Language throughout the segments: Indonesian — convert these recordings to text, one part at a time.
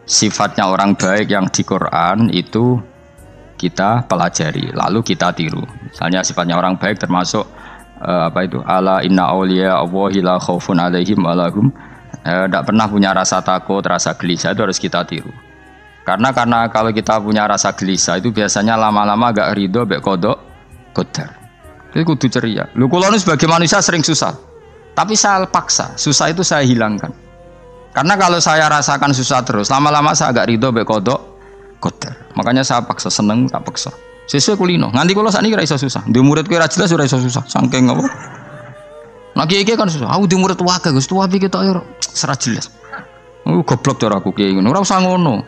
sifatnya orang baik yang di Quran itu kita pelajari, lalu kita tiru. Misalnya sifatnya orang baik termasuk apa itu? Ala inna auliya Allahi la khaufun alaihim wa lahum tidak pernah punya rasa takut, rasa gelisah, itu harus kita tiru. Karena kalau kita punya rasa gelisah itu biasanya lama-lama agak ridho, bek kodok, kodar. Itu kudu ceria. Lu kalau sebagai manusia sering susah, tapi saya paksa, susah itu saya hilangkan. Karena kalau saya rasakan susah terus, lama-lama saya agak ridho, bek kodok, kodar. Makanya saya paksa, seneng tak paksa. Sesuai kulino. Nganti kalau saat ini kira iso susah. Di murid kira jelas sudah iso susah. Sangking apa? Nah kiai kan susah. Aku di murid tua Gus, tua pikir tak serah jelas. Goblok cara aku kiai ngono. Ora usah ngono.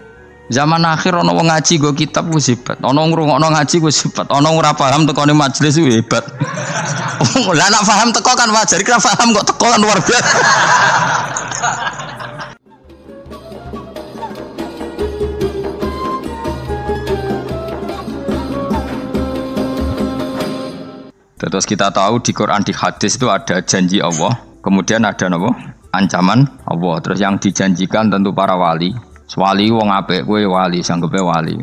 Zaman akhir ono wong ngaji go kitab wis hebat. Ono ngrungokno ngaji wis hebat. Ono ora paham tekone majelis wis hebat. Lah nek paham teko kan wajar, kira paham kok teko kan luar biasa. Terus kita tahu di Quran, di hadis itu ada janji Allah, kemudian ada apa? Ancaman Allah. Terus yang dijanjikan tentu para wali. Wali wong apik kowe wali, sanggepe wali.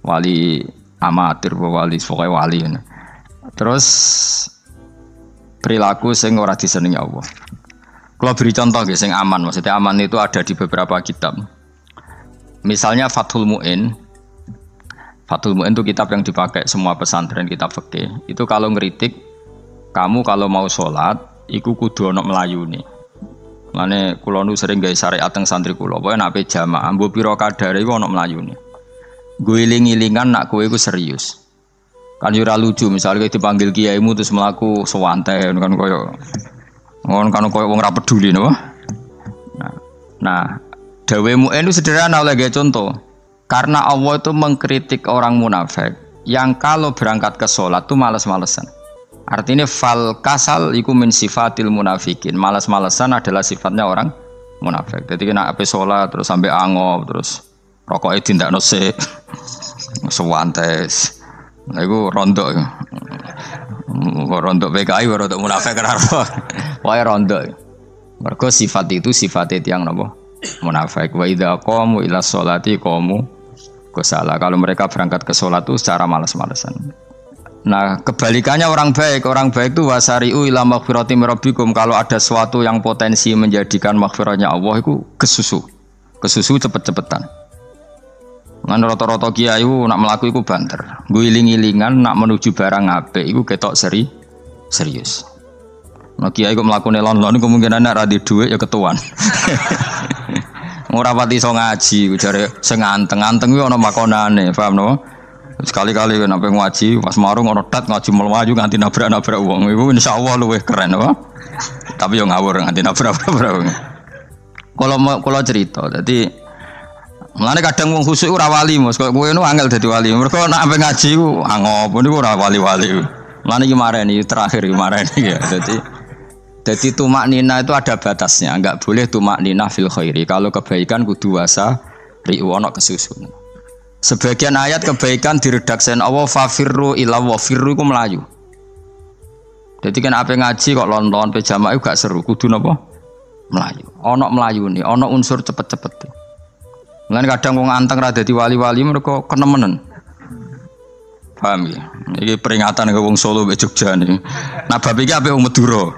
Wali amatir wali, pokoke wali. Terus perilaku sing ora disenengi Allah. Kalau beri contoh nggih sing aman, maksudnya aman itu ada di beberapa kitab. Misalnya Fathul Mu'in. Fathul Mu'in itu kitab yang dipakai semua pesantren, kitab fikih. Itu kalau ngeritik, kamu kalau mau sholat, iku kudu ana melayune. Mane kula nu sering gawe syariat teng santri kula, pokoke nek ape jamaah, mbok pira kadare iku ana melayune. Gue iling-ilingan nak kowe iku serius. Kan yo ora lucu, misalnya dipanggil kiaimu terus mlaku sewantai kan koyo wong ora peduli napa. Nah, dawe Mu'in itu sederhana oleh gawe contoh. Karena Allah itu mengkritik orang munafik yang kalau berangkat ke sholat itu malas-malesan. Artinya fal kasal iku min sifatil munafikin. Malas-malesan adalah sifatnya orang munafik. Jadi kena ape sholat terus sampai angop terus rokoknya tindak nose sewantes. Nah itu rontok. Rontok PKI rontok munafik kenapa? Wah rontok. Mergo sifat itu sifatnya yang napa? Munafik. Wa idza qamu ila sholati qamu kusala. Kalau mereka berangkat ke sholat itu secara malas-malesan. Nah kebalikannya orang baik itu wasari'u ila maghfirati mirabbikum. Kalau ada sesuatu yang potensi menjadikan maghfiratnya Allah itu kesusu cepet-cepetan. Ngan rata-rata kiai nak melaku itu banter. Guiling-ilingan nak menuju barang apik itu ketok serius. Nah kiai kok melakukan lon-lon kemungkinan nak ra di dhuwit ya ketuan. Ora pati iso ngaji jare sing anteng-anteng kuwi ana makonane, paham no? Sekali-kali kan sampai ngaji, pas marung ono tat ngaji melayu nganti nabrak-nabrak wong. Iku insyaallah luwih keren apa? Tapi yo ngawur nganti nabrak-nabrak wong. Kalau cerita, dadi mulane kadang wong khusuk ora wali, Mas. Kok kowe nu angel dadi wali. Mergo nek sampai ngaji ku angop niku ora wali-wali. Mulane iki mareni terakhir iki mareni ya. Jadi tumak nina itu ada batasnya, enggak boleh tumak nina fil khairi. Kalau kebaikan kudu wasa ri'u ana kesusun. Sebagian ayat kebaikan diredaksen Allah fafirru ila wa firru iku melayu. Jadi kan apa ngaji kok lon-lon pe jamaah gak seru, kudu napa? Melayu. Ana melayune, ana unsur cepet-cepet. Lan kadang wong anteng ra dadi wali-wali mereka kenemenen. Paham ya? Iki peringatan ke wong Solo mbek Jogja niki. Nah bab iki apik wong Madura.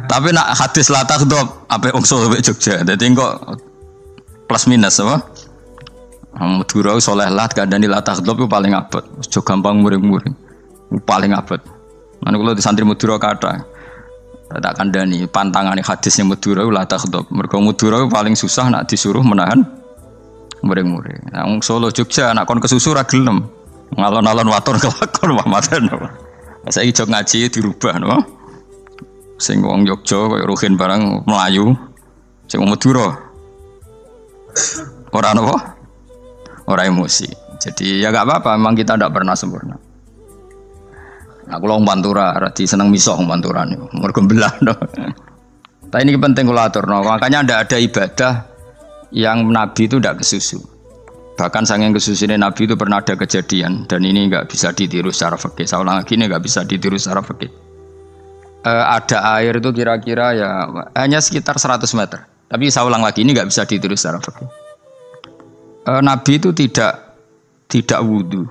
Tapi nak hadis la takhdhab apik wong Solo mbek Jogja. Dadi kok plus minus apa? Madura soleh lah kandhani la takhdhab ku paling abot. Aja gampang muring-muring. Paling abot. Lan kula di santri Madura kathah. Tak kandhani pantangane hadisnya Madura la takhdhab. Mergo Madura paling susah nak disuruh menahan muring-muring. Nah wong Solo Jogja nak kon kesusu ra gelem. Ngalon-alon waton kelakon Muhammadan. Saiki jog ngaji dirubah no. Sing wong Jogja koyo Ruhin barang Melayu. Sing wong Madura ora napa? Ora emosi. Jadi ya gak apa-apa, memang kita tidak pernah sempurna. Nah, kalau orang Pantura, rati seneng misok orang Pantura nih, mergo belah. No. Tapi ini penting kalau atur, no. Makanya ada ibadah yang Nabi itu tidak kesusu. Bahkan saking kesusunya Nabi itu pernah ada kejadian dan ini nggak bisa ditiru secara fikih. Saya ulang lagi ini nggak bisa ditiru secara fikih. Ada air itu kira-kira ya hanya sekitar 100 meter. Tapi saya ulang lagi ini nggak bisa ditiru secara fikih. Nabi itu tidak wudu,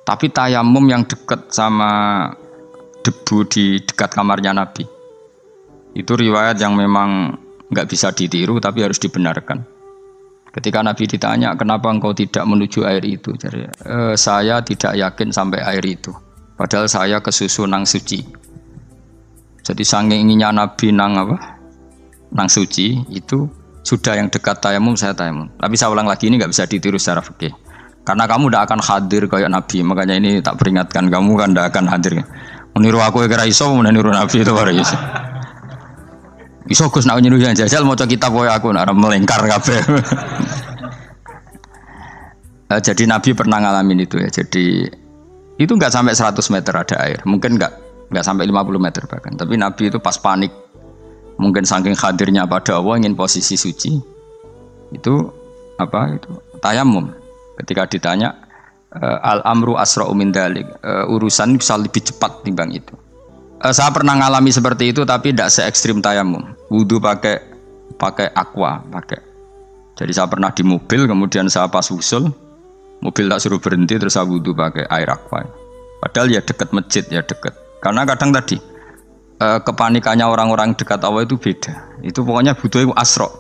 tapi tayamum yang dekat sama debu di dekat kamarnya Nabi. Itu riwayat yang memang nggak bisa ditiru, tapi harus dibenarkan. Ketika Nabi ditanya, kenapa engkau tidak menuju air itu? Jadi, saya tidak yakin sampai air itu. Padahal saya kesusu nang suci. Jadi saking inginnya Nabi nang suci itu sudah yang dekat tayamum saya tayamum. Tapi saya ulang lagi, ini nggak bisa ditiru secara fikih. Karena kamu tidak akan hadir kayak Nabi. Makanya ini tak peringatkan kamu kan tidak akan hadir. Meniru aku kira iso, meniru Nabi itu baru iso. Iso Gus nak niru yang jajal maca kitab koyo aku nak melengkar kabeh. Jadi Nabi pernah ngalamin itu ya. Jadi itu enggak sampai 100 meter ada air. Mungkin enggak sampai 50 meter bahkan. Tapi Nabi itu pas panik. Mungkin saking hadirnya pada Allah ingin posisi suci. Itu tayamum. Ketika ditanya al-amru asra'u min dzalik, urusan bisa lebih cepat timbang itu. Saya pernah ngalami seperti itu tapi tidak se ekstrim tayamum. Wudu pakai aqua, pakai. Jadi saya pernah di mobil, kemudian saya pas usul, mobil tak suruh berhenti terus saya wudu pakai air aqua. Padahal ya dekat masjid, ya dekat. Karena kadang tadi kepanikannya orang-orang dekat Allah itu beda. Itu pokoknya butuh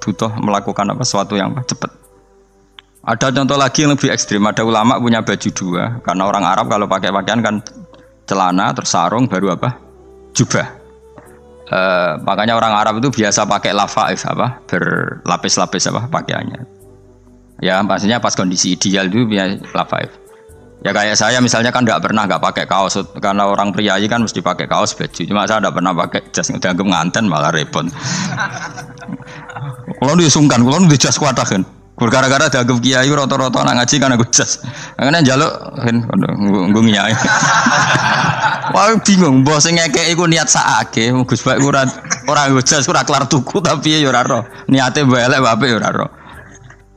butuh melakukan sesuatu yang cepat. Ada contoh lagi yang lebih ekstrim. Ada ulama punya baju dua, karena orang Arab kalau pakai pakaian kan celana terus sarung baru jubah. Makanya orang Arab itu biasa pakai lafaif berlapis-lapis pakaiannya. Ya pastinya pas kondisi ideal itu biasa lafaif. Ya kayak saya misalnya kan nggak pakai kaos, karena orang priayi kan mesti pakai kaos baju. Cuma saya nggak pernah pakai jas, udah nganten malah repot. Kalau disungkan, kalau di jas kuat kan. Gara-gara dianggap kiai rata-rata nak ngaji kan aku jas. Makanya njaluk nggo nyai. Wah bingung, bos sing ngekeki iku niat sakake, Gus Bak ora nggo jas ora kelar tuku tapi ya ora ro. Niate mbok elek wae ya ora ro.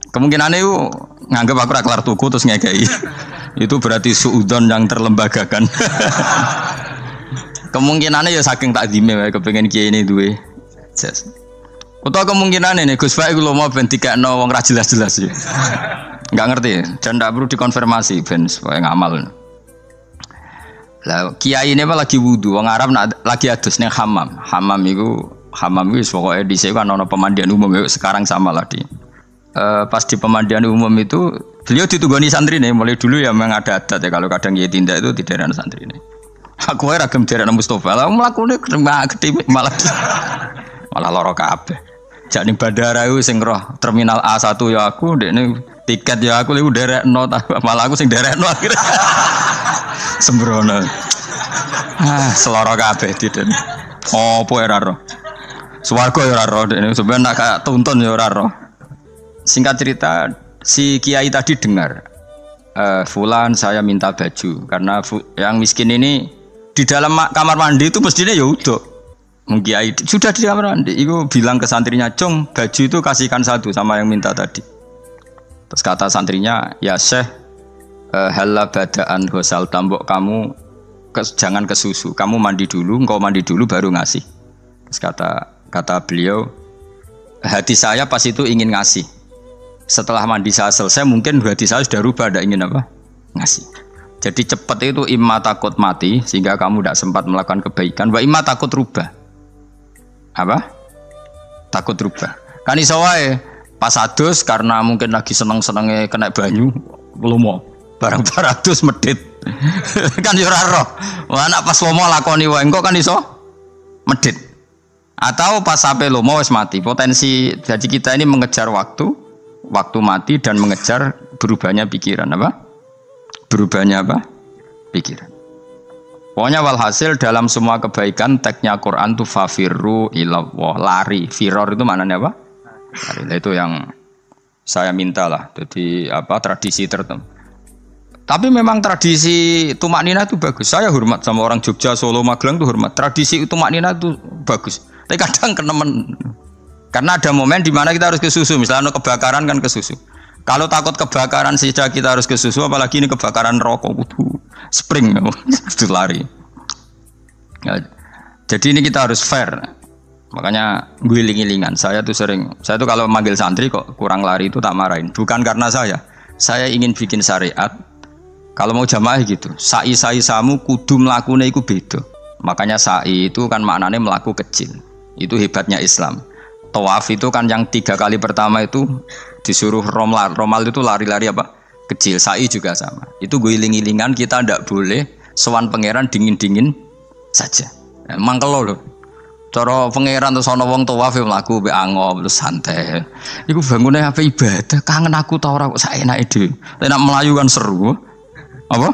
Kemungkinane iku nganggep aku ora kelar tuku terus ngekeki. Itu berarti suudzon yang terlembagakan. Kemungkinannya ya saking takdime wae kepengin kiai ini duwe jas. Utawa kemungkinan ini Gus Bak iku lho mau ben dikekno wong ra jelas-jelas ya. Enggak ngerti dan enggak perlu dikonfirmasi ben supaya ngamal. Lah kiai ini apa lagi wudu, wong Arab lagi adus ning hammam. Hammam iku wis pokoke dhisik kan ana pemandian umum ya sekarang sama lah di. Pas di pemandian umum itu beliau ditunggoni santri nih, mulai dulu ya memang ada adat ya kalau kadang kiai tindak itu di daerah santri nih. Aku ora gem daerah Mustofa, lah mlakune gede malah lara kabeh. Jak ning bandara iku sing roh terminal A1 ya aku, ndekne tiket ya aku iku derekno malah aku sing derekno akhirnya. Sembrono. Seloro kabeh diden. Opo ora roh. Swarga ya ora roh ndekne sampeyan nak kayak tuntun ya ora roh. Singkat cerita si kiai tadi dengar fulan saya minta baju karena yang miskin ini di dalam kamar mandi itu mestinya ya udah. Kiai sudah di kamar mandi, itu bilang ke santrinya, "Cung, baju itu kasihkan satu sama yang minta tadi." Terus kata santrinya, "Ya Syekh, halla badaan hosal tambok kamu jangan ke susu, kamu mandi dulu, engkau mandi dulu baru ngasih." Terus kata beliau, hati saya pas itu ingin ngasih. Setelah mandi saya selesai, mungkin hati saya sudah rubah, tidak ingin ngasih. Jadi cepat itu imma takut mati sehingga kamu tidak sempat melakukan kebaikan, wa imma takut rubah. Takut rubah. Kan iso wae pas adus karena mungkin lagi seneng-senenge kena banyu, lomo. Barang-barang adus medit. Kan yo ora roh. Wah anak pas lomo lakoni wae engko kan iso medit. Atau pas sampai lomo wis mati. Potensi jadi kita ini mengejar waktu mati dan mengejar berubahnya pikiran Berubahnya pikiran. Pokoknya walhasil dalam semua kebaikan teksnya Quran itu fafirru ilallah, lari. Firor itu maknanya apa? Lari. Nah, itu yang saya minta lah. Jadi tradisi tertentu. Tapi memang tradisi tumak nina itu bagus. Saya hormat sama orang Jogja, Solo, Magelang itu hormat. Tradisi tumak nina itu bagus. Tapi kadang kenemen. Karena ada momen di mana kita harus ke susu. Misalnya kebakaran kan ke susu. Kalau takut kebakaran saja kita harus ke susu, apalagi ini kebakaran rokok, spring, itu lari. Ya, jadi ini kita harus fair. Makanya guling-gilingan. Saya tuh kalau manggil santri kok kurang lari itu tak marahin. Bukan karena saya ingin bikin syariat. Kalau mau jamaah gitu, sa'i samu kudu mlakune iku beda. Makanya sa'i itu kan maknanya melaku kecil. Itu hebatnya Islam. Tawaf itu kan yang 3 kali pertama itu disuruh romal itu lari-lari apa? Kecil. Sa'i juga sama. Itu guling-gilingan, kita ndak boleh sowan pangeran dingin-dingin saja. Emang kalau loh. Cara pangeran terus ana wong tawaf mlaku mbek angop terus santai. Iku bangune apa ibadah, kangen aku ta ora kok saenake dhewe. Nek melayu kan seru. Apa?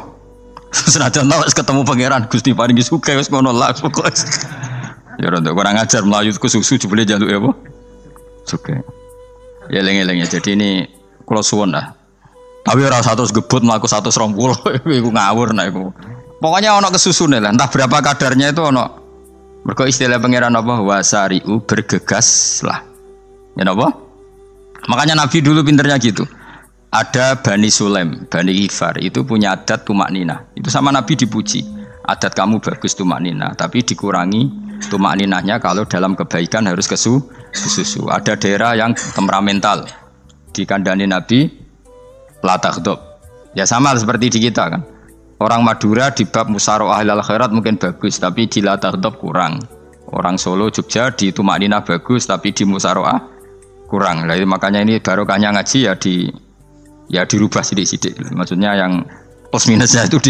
Senajan tau ketemu pangeran Gusti paringi sugih wis ngono lah pokoke. Ya ora kurang ajar melayu ku susu jebule jaluke apa? Sugih. Ya eling-eling ya. Jadi ini kula suwun lah. Tapi ora 100 gebut mlaku 120 iku ngawur nek iku. Pokoknya ana kesusune lah, entah berapa kadarnya itu ana. Mergo istilah pangeran apa? Wasari'u bergegas lah. Ya apa? Makanya Nabi dulu pinternya gitu. Ada Bani Sulaim, Bani Ghifar itu punya adat tumak nina. Itu sama Nabi dipuji. Adat kamu bagus tumak nina, tapi dikurangi tumak ninahnya kalau dalam kebaikan harus kesusu. Ada daerah yang temperamental. Dikandani Nabi la taghdab. Ya sama seperti di kita kan. Orang Madura di bab musyawarah ahlul khairat mungkin bagus, tapi di la taghdab kurang. Orang Solo, Jogja di tumak nina bagus, tapi di musyawarah kurang. Jadi makanya ini barokahnya ngaji ya dirubah sidik-sidik. Maksudnya yang plus minusnya itu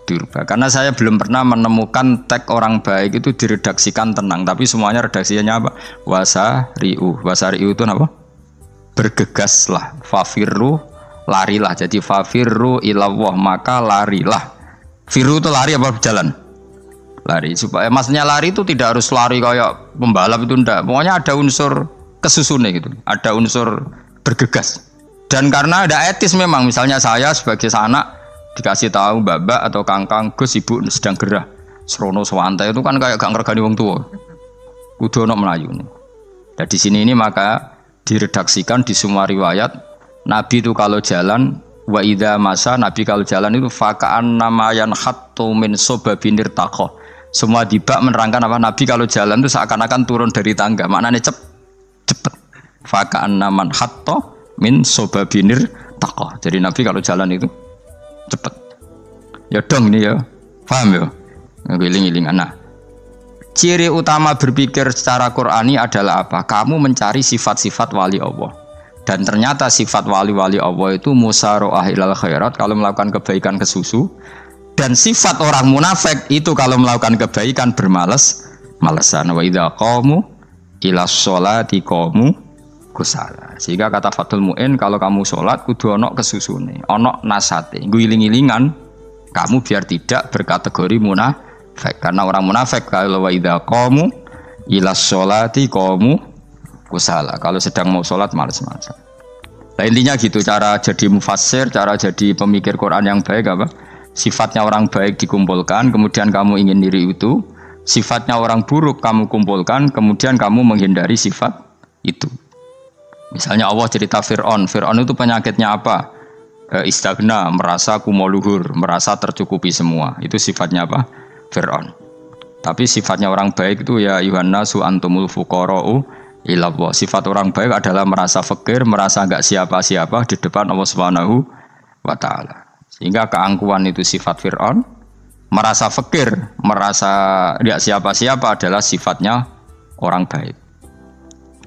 dirubah. Karena saya belum pernah menemukan tag orang baik itu diredaksikan tenang, tapi semuanya redaksinya apa? Wasari'u. Wasari'u itu apa? Bergegaslah. Fafirru, larilah. Jadi fafirru ilallah, maka larilah. Firu itu lari apa berjalan? Lari. Supaya maksudnya lari itu tidak harus lari kayak pembalap itu enggak. Pokoknya ada unsur kesusunnya gitu. Ada unsur bergegas. Dan karena ada etis memang, misalnya saya sebagai anak dikasih tahu babak atau kangkang Gus ibu sedang gerah serono sewantai itu kan kayak gak ngergani wong tua. Kudu ono melayu nih. Dan di sini ini maka diredaksikan di semua riwayat Nabi itu kalau jalan wa idza masa, Nabi kalau jalan itu fakaan namayan hattu min sobabinir takoh. Semua dibak menerangkan apa Nabi kalau jalan itu seakan-akan turun dari tangga. Maknanya cepet. Fakaan naman hatto min sobabinir takoh. Jadi Nabi kalau jalan itu cepet. Ya dong ini ya. Paham ya? Ngiling-ngilingan. Nah, ciri utama berpikir secara Qur'ani adalah apa? Kamu mencari sifat-sifat wali Allah. Dan ternyata sifat wali-wali Allah itu musyaroah ilal khairat, kalau melakukan kebaikan kesusu. Dan sifat orang munafik itu kalau melakukan kebaikan bermalas-malesan. Wa idza qamu ilas sholati qamu kusala. Sehingga kata Fathul Mu'in, kalau kamu sholat kudu ono kesusune, ono nasate, guling-gilingan kamu biar tidak berkategori munafik. Karena orang munafik kalau wa idza qamu ilas sholati qamu kusala. Kalau sedang mau sholat malas-malasan. Nah, intinya gitu cara jadi mufassir, cara jadi pemikir Quran yang baik apa? Sifatnya orang baik dikumpulkan, kemudian kamu ingin diri itu. Sifatnya orang buruk kamu kumpulkan, kemudian kamu menghindari sifat itu. Misalnya Allah cerita Fir'aun. Fir'aun itu penyakitnya apa? Istagna, merasa kumoluhur, merasa tercukupi semua. Itu sifatnya apa? Fir'aun. Tapi sifatnya orang baik itu ya yuhannasu antumul fuqara'u ilallah. Sifat orang baik adalah merasa fakir, merasa enggak siapa-siapa di depan Allah Subhanahu wa taala. Sehingga keangkuhan itu sifat Fir'aun, merasa fakir, merasa tidak siapa-siapa adalah sifatnya orang baik.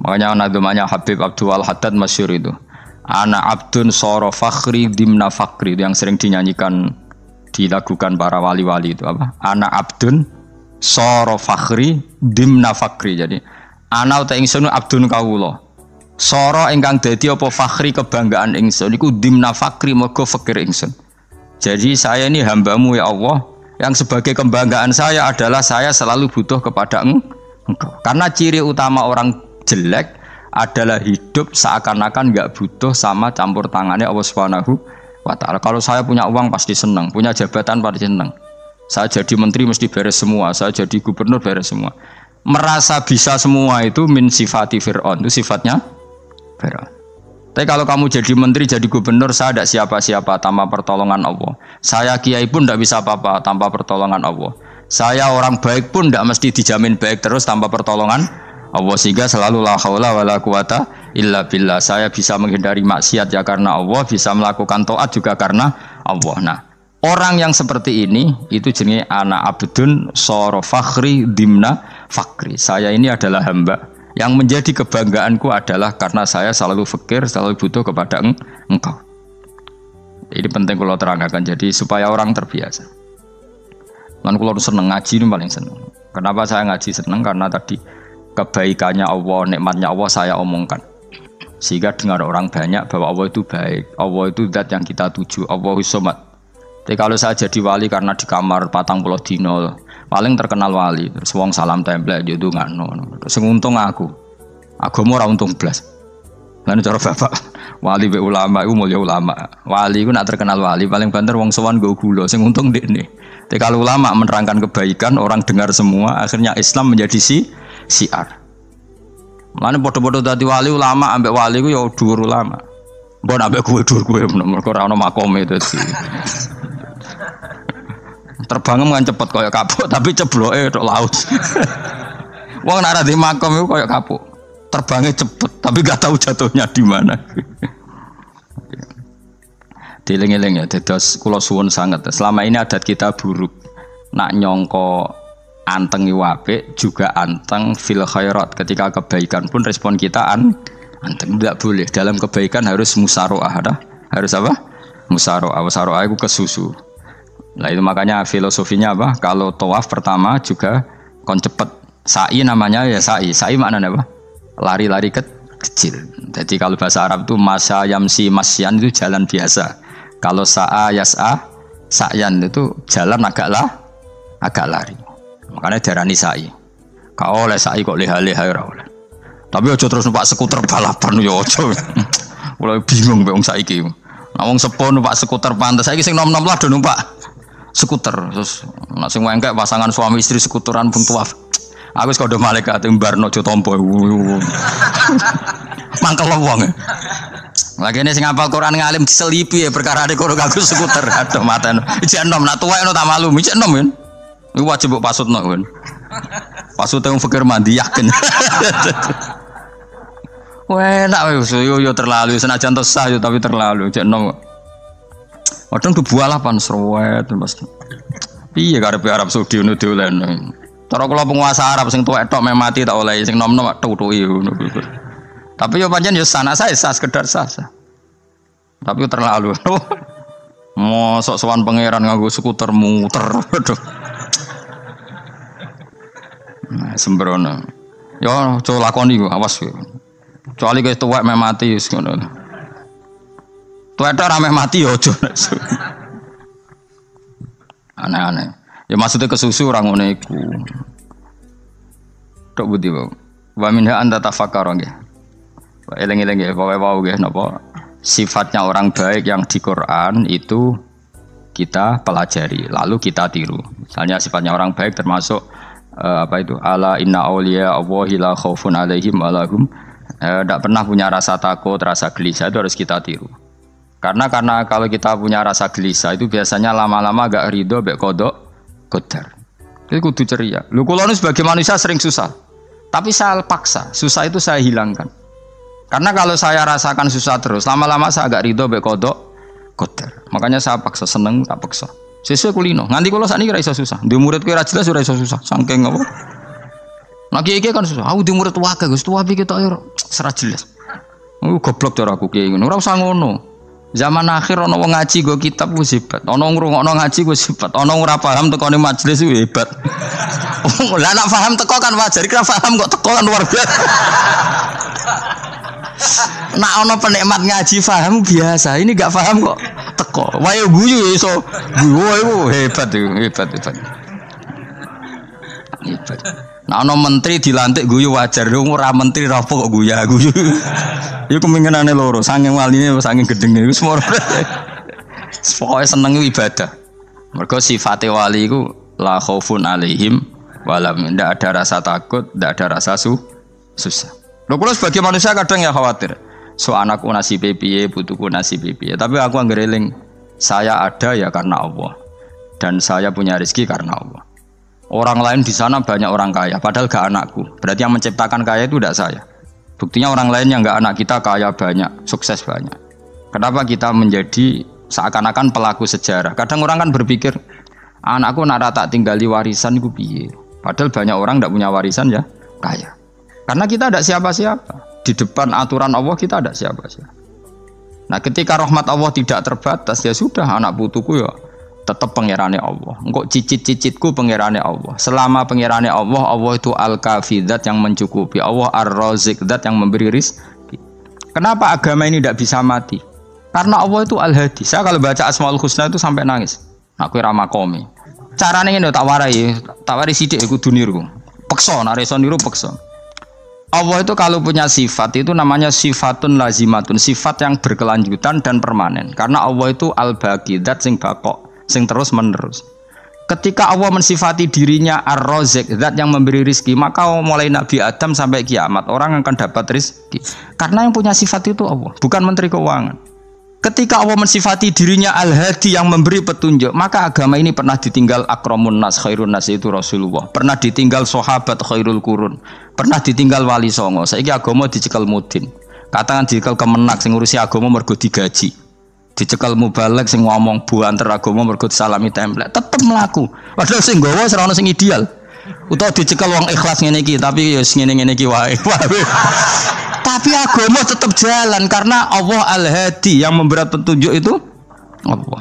Makanya nadumanya Habib Abdul Haddad masyhur itu. Ana abdun soro fakhri dimna fakri, itu yang sering dinyanyikan, dilakukan para wali-wali itu apa? Ana abdun soro fakhri dimna fakri. Jadi ana uta ingsun abdun kawula. Soro ingkang dadi apa fakhri kebanggaan ingsun iku dimna fakri mergo fakir ingsun. Jadi saya ini hambamu ya Allah, yang sebagai kebanggaan saya adalah saya selalu butuh kepada Engkau. Karena ciri utama orang jelek adalah hidup seakan-akan nggak butuh sama campur tangannya Allah Subhanahu wa taala. Kalau saya punya uang pasti senang, punya jabatan pasti senang. Saya jadi menteri mesti beres semua, saya jadi gubernur beres semua. Merasa bisa semua itu min sifati Fir'aun, itu sifatnya Fir'aun. Tapi kalau kamu jadi menteri, jadi gubernur, saya tidak siapa-siapa tanpa pertolongan Allah. Saya kiai pun tidak bisa apa-apa tanpa pertolongan Allah. Saya orang baik pun tidak mesti dijamin baik terus tanpa pertolongan Allah, sehingga selalu la haula wala quwata illa billah. Saya bisa menghindari maksiat ya karena Allah, bisa melakukan taat juga karena Allah. Nah, orang yang seperti ini itu jenenge ana abdun soro fakhri dimna fakri. Saya ini adalah hamba yang menjadi kebanggaanku adalah karena saya selalu fakir, selalu butuh kepada engkau. Ini penting kalau terangkan, jadi supaya orang terbiasa. Lan kula seneng ngaji ini paling seneng. Kenapa saya ngaji seneng? Karena tadi kebaikannya Allah, nikmatnya Allah saya omongkan. Sehingga dengar orang banyak bahwa Allah itu baik, Allah itu zat yang kita tuju, Allahu Somad. Jadi kalau saya jadi wali karena di kamar 40 dino, paling terkenal wali, terus wong salam template yo ndongakno. Terus untung aku. Agama ora untung blas. Lan cara bapak wali be ulama iku mulya ulama. Wali iku nak terkenal wali paling banter wong sowan nggo gula, sing untung ndekne. Tapi kalau ulama menerangkan kebaikan, orang dengar semua, akhirnya Islam menjadi siar. Mana bodoh-bodoh dadi wali ulama ambek wali ku ya dhuwur ulama. Mbok ambek dhuwur mergo ora ono makome dadi. Terbangem kan cepet kaya kapuk tapi cebloke tok laut. Wong nek ora di makom iku kaya kapuk. Terbangnya cepet tapi gak tahu jatuhnya di mana. Dieling-eling ya, dados kula suwun sangat. Selama ini adat kita buruk. Nak nyongko anteng apik juga anteng fil khairat. Ketika kebaikan pun respon kita anteng, tidak boleh. Dalam kebaikan harus musaroah, harus apa? Musaroah. Musaroah itu kesusu. Nah itu makanya filosofinya apa? Kalau tawaf pertama juga kon cepet. Sa'i namanya ya sa'i. Sa'i maknanya apa? Lari-lari kecil. Jadi kalau bahasa Arab itu masa yamsi masyan itu jalan biasa. Kalau sa'a yas'a sa'yan itu jalan agak lari. Makanya darani sa'i. Kau oleh sa'i kok leha-leha ora oleh. Tapi aja terus numpak skuter balapan yo aja. Mulai bingung mbek wong saiki. Nah wong sepo numpak skuter pantes saiki sing nom-nom lah do numpak skuter. Terus nek sing wengkek pasangan suami istri skuteran pun tuaf. Aku wis kodho malaikat mbarno aja tampa. Mangkel wong. Lagi ini sing hafal Quran ngalim diselipi ya perkara ade kono kanggo skuter. Aduh maten. Ijek enom nak tuwek no tak malu. Ijek enom kan. Iku wajib mbok pasutno kan. Pasute wong fikir mandi yakin. Wah, enak wis yo terlalu senajan sah yo tapi terlalu. Ijek enom. Wadon kebualah pan srowet Mas. Piye karepe Arab Saudi ngono diolehno. Cara kula penguasa Arab sing tuwek tok meh mati tak oleh sing nom-nom tutuki ngono. Tapi yo pancen yo sana saya sah sekedar sah. Tapi terlalu. Mosok sowan pangeran nganggo skuter muter. Aduh. Nah, sembrono. Yo coba lakoni ku, awas ku. Kecuali kowe tuwek meh mati wis ngono. Tuwek ora meh mati yo aja. Aneh-aneh. Ya maksudnya kesusu ora ngono iku. Tok budi wae. Wa minha anta tafakkar nggih. Eleng-eleng ya, bawa nggih napa sifatnya orang baik yang di Quran itu kita pelajari, lalu kita tiru. Misalnya sifatnya orang baik termasuk apa itu? Ala inna auliya Allahi la khaufun alaihim wa lahum tidak pernah punya rasa takut, rasa gelisah, itu harus kita tiru. Karena kalau kita punya rasa gelisah itu biasanya lama-lama agak ridho mbek qadar. Itu kudu ceria. Lho kula sebagai manusia sering susah. Tapi saya paksa, susah itu saya hilangkan. Karena kalau saya rasakan susah terus, lama-lama saya agak ridho mbek qadar. Makanya saya paksa, seneng tak paksa. Sesuai kulino. Nganti kula sakniki ora iso susah. Di muridku ora jelas ora iso susah. Saking apa? Nah kiai kan susah. Aku di murid wae Gus, tuwa iki tok ora jelas. Goblok cara aku kiai ngono. Ora usah ngono. Zaman akhir ana wong ngaji go kitab wis hebat. Ana ngrungokno ngaji wis hebat. Ana ora paham tekone majelis wis hebat. Lah nek paham teko kan wajar, kira paham kok teko kan luar biasa. Nak ono penikmat ngaji paham biasa, ini gak paham kok teko. Wae guyu iso. Guyu hebat itu, hebat. Nah ono menteri dilantik guyu wajar, ora menteri ra kok guyu. Iku kemungkinane loro, saking waline saking gedenge iku semua. Pokoke seneng ibadah. Mergo sifate wali iku la khaufun alaihim walam, ndak ada rasa takut, ndak ada rasa susah. Lho kula sebagai manusia kadang ya khawatir. So anakku nasibe piye, putuku nasibe piye. Tapi aku anggere eling, saya ada ya karena Allah. Dan saya punya rezeki karena Allah. Orang lain di sana banyak orang kaya, padahal gak anakku. Berarti yang menciptakan kaya itu tidak saya. Buktinya orang lain yang gak anak kita kaya banyak, sukses banyak. Kenapa kita menjadi seakan-akan pelaku sejarah? Kadang orang kan berpikir, anakku nak tak tinggali warisan itu piye. Padahal banyak orang tidak punya warisan ya kaya. Karena kita tidak siapa-siapa. Di depan aturan Allah kita tidak siapa-siapa. Nah ketika rahmat Allah tidak terbatas, ya sudah anak putuku ya tetap pangerane Allah. Engkau cicit-cicitku pangerane Allah. Selama pangerane Allah, Allah itu al-kafi, zat yang mencukupi. Allah ar-razik, zat yang memberi rizki. Kenapa agama ini tidak bisa mati? Karena Allah itu al-hadi. Saya kalau baca Asmaul Husna itu sampai nangis. Aku rama komi. Caranya ini tak warai sidik aku duniru. Pekso, nareson niru pekso. Allah itu kalau punya sifat itu namanya sifatun lazimatun, sifat yang berkelanjutan dan permanen. Karena Allah itu al-baqi, zat sing bakok, sing terus menerus. Ketika Allah mensifati dirinya ar-razik, zat yang memberi rizki, maka mulai Nabi Adam sampai kiamat orang akan dapat rizki. Karena yang punya sifat itu Allah, bukan menteri keuangan. Ketika Allah mensifati dirinya al-hadi yang memberi petunjuk, maka agama ini pernah ditinggal akramun nas, khairun nas itu Rasulullah. Pernah ditinggal sahabat khairul qurun. Pernah ditinggal wali songo. Saiki agama dicekel mudin. Katakan dicekel kemenak sing ngurusi agama mergo digaji. Dicekel mubalek sing ngomong buanter agama mergo disalami template. Tetep mlaku. Padahal sing nggawa ora ono sing ideal. Utawa dicekel wong ikhlas ngene iki, tapi ya ngene-ngene iki wae. Tapi agama tetap jalan karena Allah al-hadi yang memberi petunjuk itu Allah.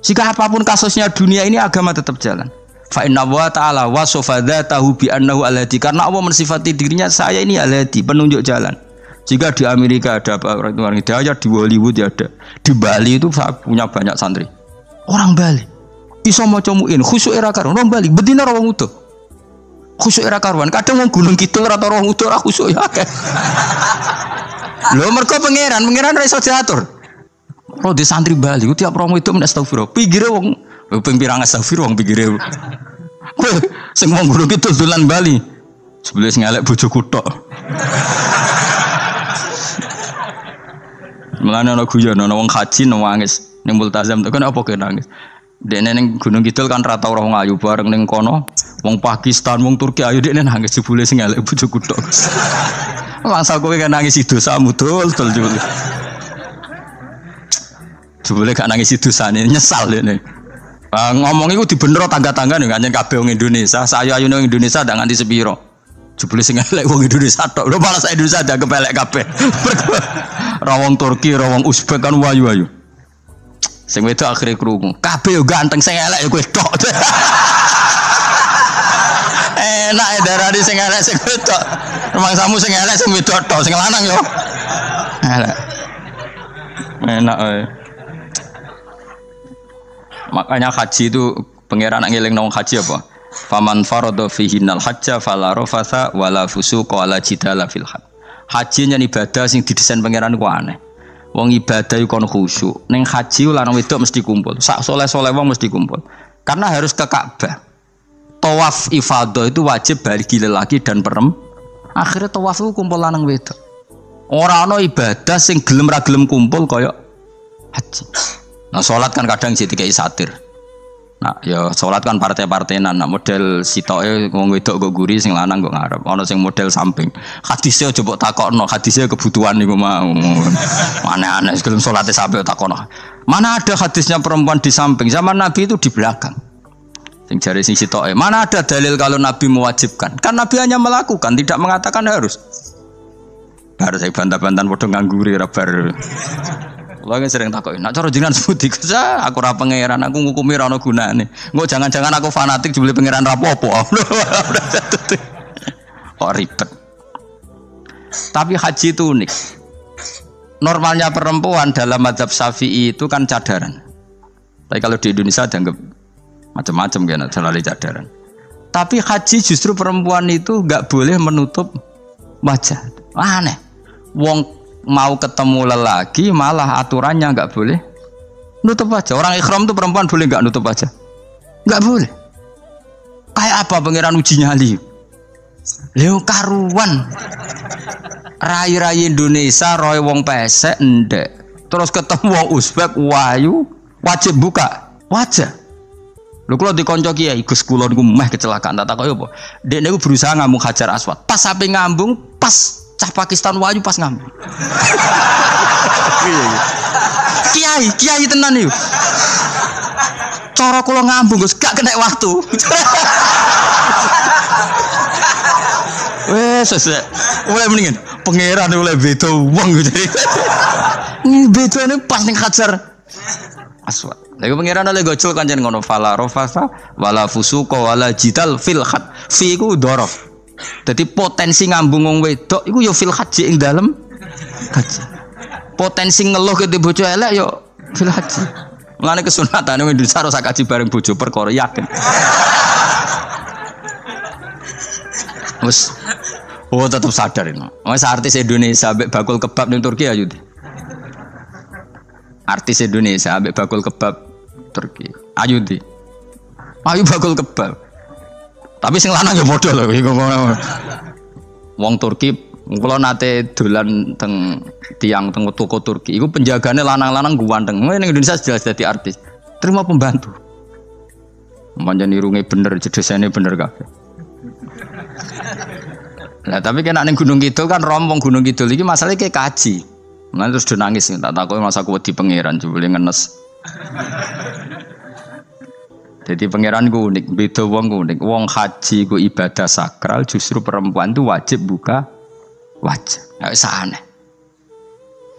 Jika apapun kasusnya dunia ini agama tetap jalan. Fa inna wa ta'ala wasafa dzatahu bi annahu al-hadi, karena Allah mensifati dirinya saya ini al-hadi, penunjuk jalan. Jika di Amerika ada orang hidayah, di Hollywood ya ada. Di Bali itu saya punya banyak santri. Orang Bali iso maca muin khusyuk era karo orang Bali bedina wong utuh. Khusyuk era karuan. Kadang wong Gunung Kidul ora roh utuh ora khusyuk ya akeh. Lho mergo pangeran ora iso diatur. Ro di santri Bali ku tiap romo itu men astagfirullah. Pinggire wong ping pirang astagfirullah wong pinggire. Kowe sing wong Gunung Kidul dolan Bali. Sebelah ngelek bojoku tok. Mulane ana guyon ana wong haji nangis ning multazam kan apa ke nangis. Dene ning Gunung Kidul kan rata ora wong ayu bareng ning kono. Wong Pakistan, wong Turki ayu dekne nangis jebule sing elek bojoku tok. Mangsa kowe kan nangis dosamu dul jebule. Jebule gak nangis dosane nyesal dene. Ngomong iku dibenero tangga-tangga ning kanjen kabeh wong Indonesia, sayu-ayu ning Indonesia ndak nganti sepiro. Jebule sing elek wong Indonesia tok. Lho malah sak Indonesia ndak kepelek kabeh. Ra wong Turki, ra wong Uzbek kan wayu-ayu. Sing wedok akhire krungu. Kabeh yo ganteng sing elek yo kowe tok. Enak e darani sing elek sing wedok. Rumangsamu sing elek sing wedok tok, sing lanang yo. Elek. Enak ae. Makanya haji itu pangeran ngeling nang haji apa? Faman farada fihinal hajja fala rafatha wala fusuqa wala jidala fil hajj. Haji yen ibadah sing didesain pangeran ku aneh. Wong ibadah iku kon khusyuk. Ning haji lanang wedok mesti kumpul. Sak soleh-soleh wong mesti kumpul. Karena harus ke Ka'bah. Tawaf ifadah itu wajib bagi lelaki dan perempuan. Akhirnya tawaf itu kumpul lanang wedok. Ora ana ibadah sing gelem ra gelem kumpul kaya haji. Nah salat kan kadang jadi kayak satir. Nah ya salat kan partai-partainan. Nah model sitoke wong wedok kok guri sing lanang kok ngarep. Ana sing model samping. Hadise aja mbok takokno, hadise kebutuhan niku mau. Aneh-aneh sebelum salate sampai takokno. Mana ada hadisnya perempuan di samping? Zaman Nabi itu di belakang. Sing jare sing sitoke. Mana ada dalil kalau Nabi mewajibkan? Kan Nabi hanya melakukan, tidak mengatakan harus. Baru saya bantah-bantahan padha ngangguri ra bar. Kula kan sering takoki, "Nek cara jenengan seputi aku ora pangeran, aku ngukumi ora ono gunane. Engko jangan-jangan aku fanatik jebule pangeran ra apa-apa." Kok ribet. Tapi haji itu unik. Normalnya perempuan dalam mazhab Syafi'i itu kan cadaran. Tapi kalau di Indonesia dianggap macam-macam kan, selalu cadaran. Tapi haji justru perempuan itu enggak boleh menutup wajah. Aneh. Wong mau ketemu lelaki malah aturannya enggak boleh nutup wajah. Orang ikhram tuh perempuan boleh enggak nutup wajah? Enggak boleh. Kayak apa pangeran uji nyali? Leo karuan. Rai-rai Indonesia roy wong pesek ndek. Terus ketemu wong Uzbek wayu wajib buka wajah. Lho kula dikonco kiai Gus kula niku meh kecelakaan tak takoki apa. Dek niku berusaha ngambung Hajar Aswad. Pas sampe ngambung, pas cah Pakistan wayu pas ngambung. Kiai tenan iki. Cara kula ngambung Gus gak kena waktu. Wes oleh mendingan pangeran oleh beda wong gitu. Bedane pas ning Hajar Aswad. Lagi pangeran oleh gocul kancen ngono fala rofasa wala fusuqa wala jidal fil khat. Fi iku dhorof. Dadi potensi ngambung wong wedok iku ya fil haji ing dalem haji. Potensi ngeluh ke bojo elek ya fil haji. Mulane kesunatane Indonesia harus kaji bareng bojo perkara yakin. Wes tetap sadar ini. Mas artis Indonesia ambek bakul kebab ning Turki ayo. Artis Indonesia ambek bakul kebab Turki. Ayo di. Ayo bakul kebab. Tapi sing lanang ya padha lho iku ngono. Wong Turki kula nate dolan teng tiang teng toko Turki. Iku penjagane lanang-lanang guanteng. Ning Indonesia jelas dadi artis. Terima pembantu. Pancen irunge bener, jedesane bener kabeh. Lah tapi kena ning Gunung Kidul kan rombong Gunung Kidul iki masalahnya kayak kaji. Mulane terus do nangis tak takoki masa aku wedi pangeran jebule ngenes. Jadi pangeran ku unik, beda wong ku unik. Wong haji ku ibadah sakral, justru perempuan itu wajib buka wajah. Ya wis aneh.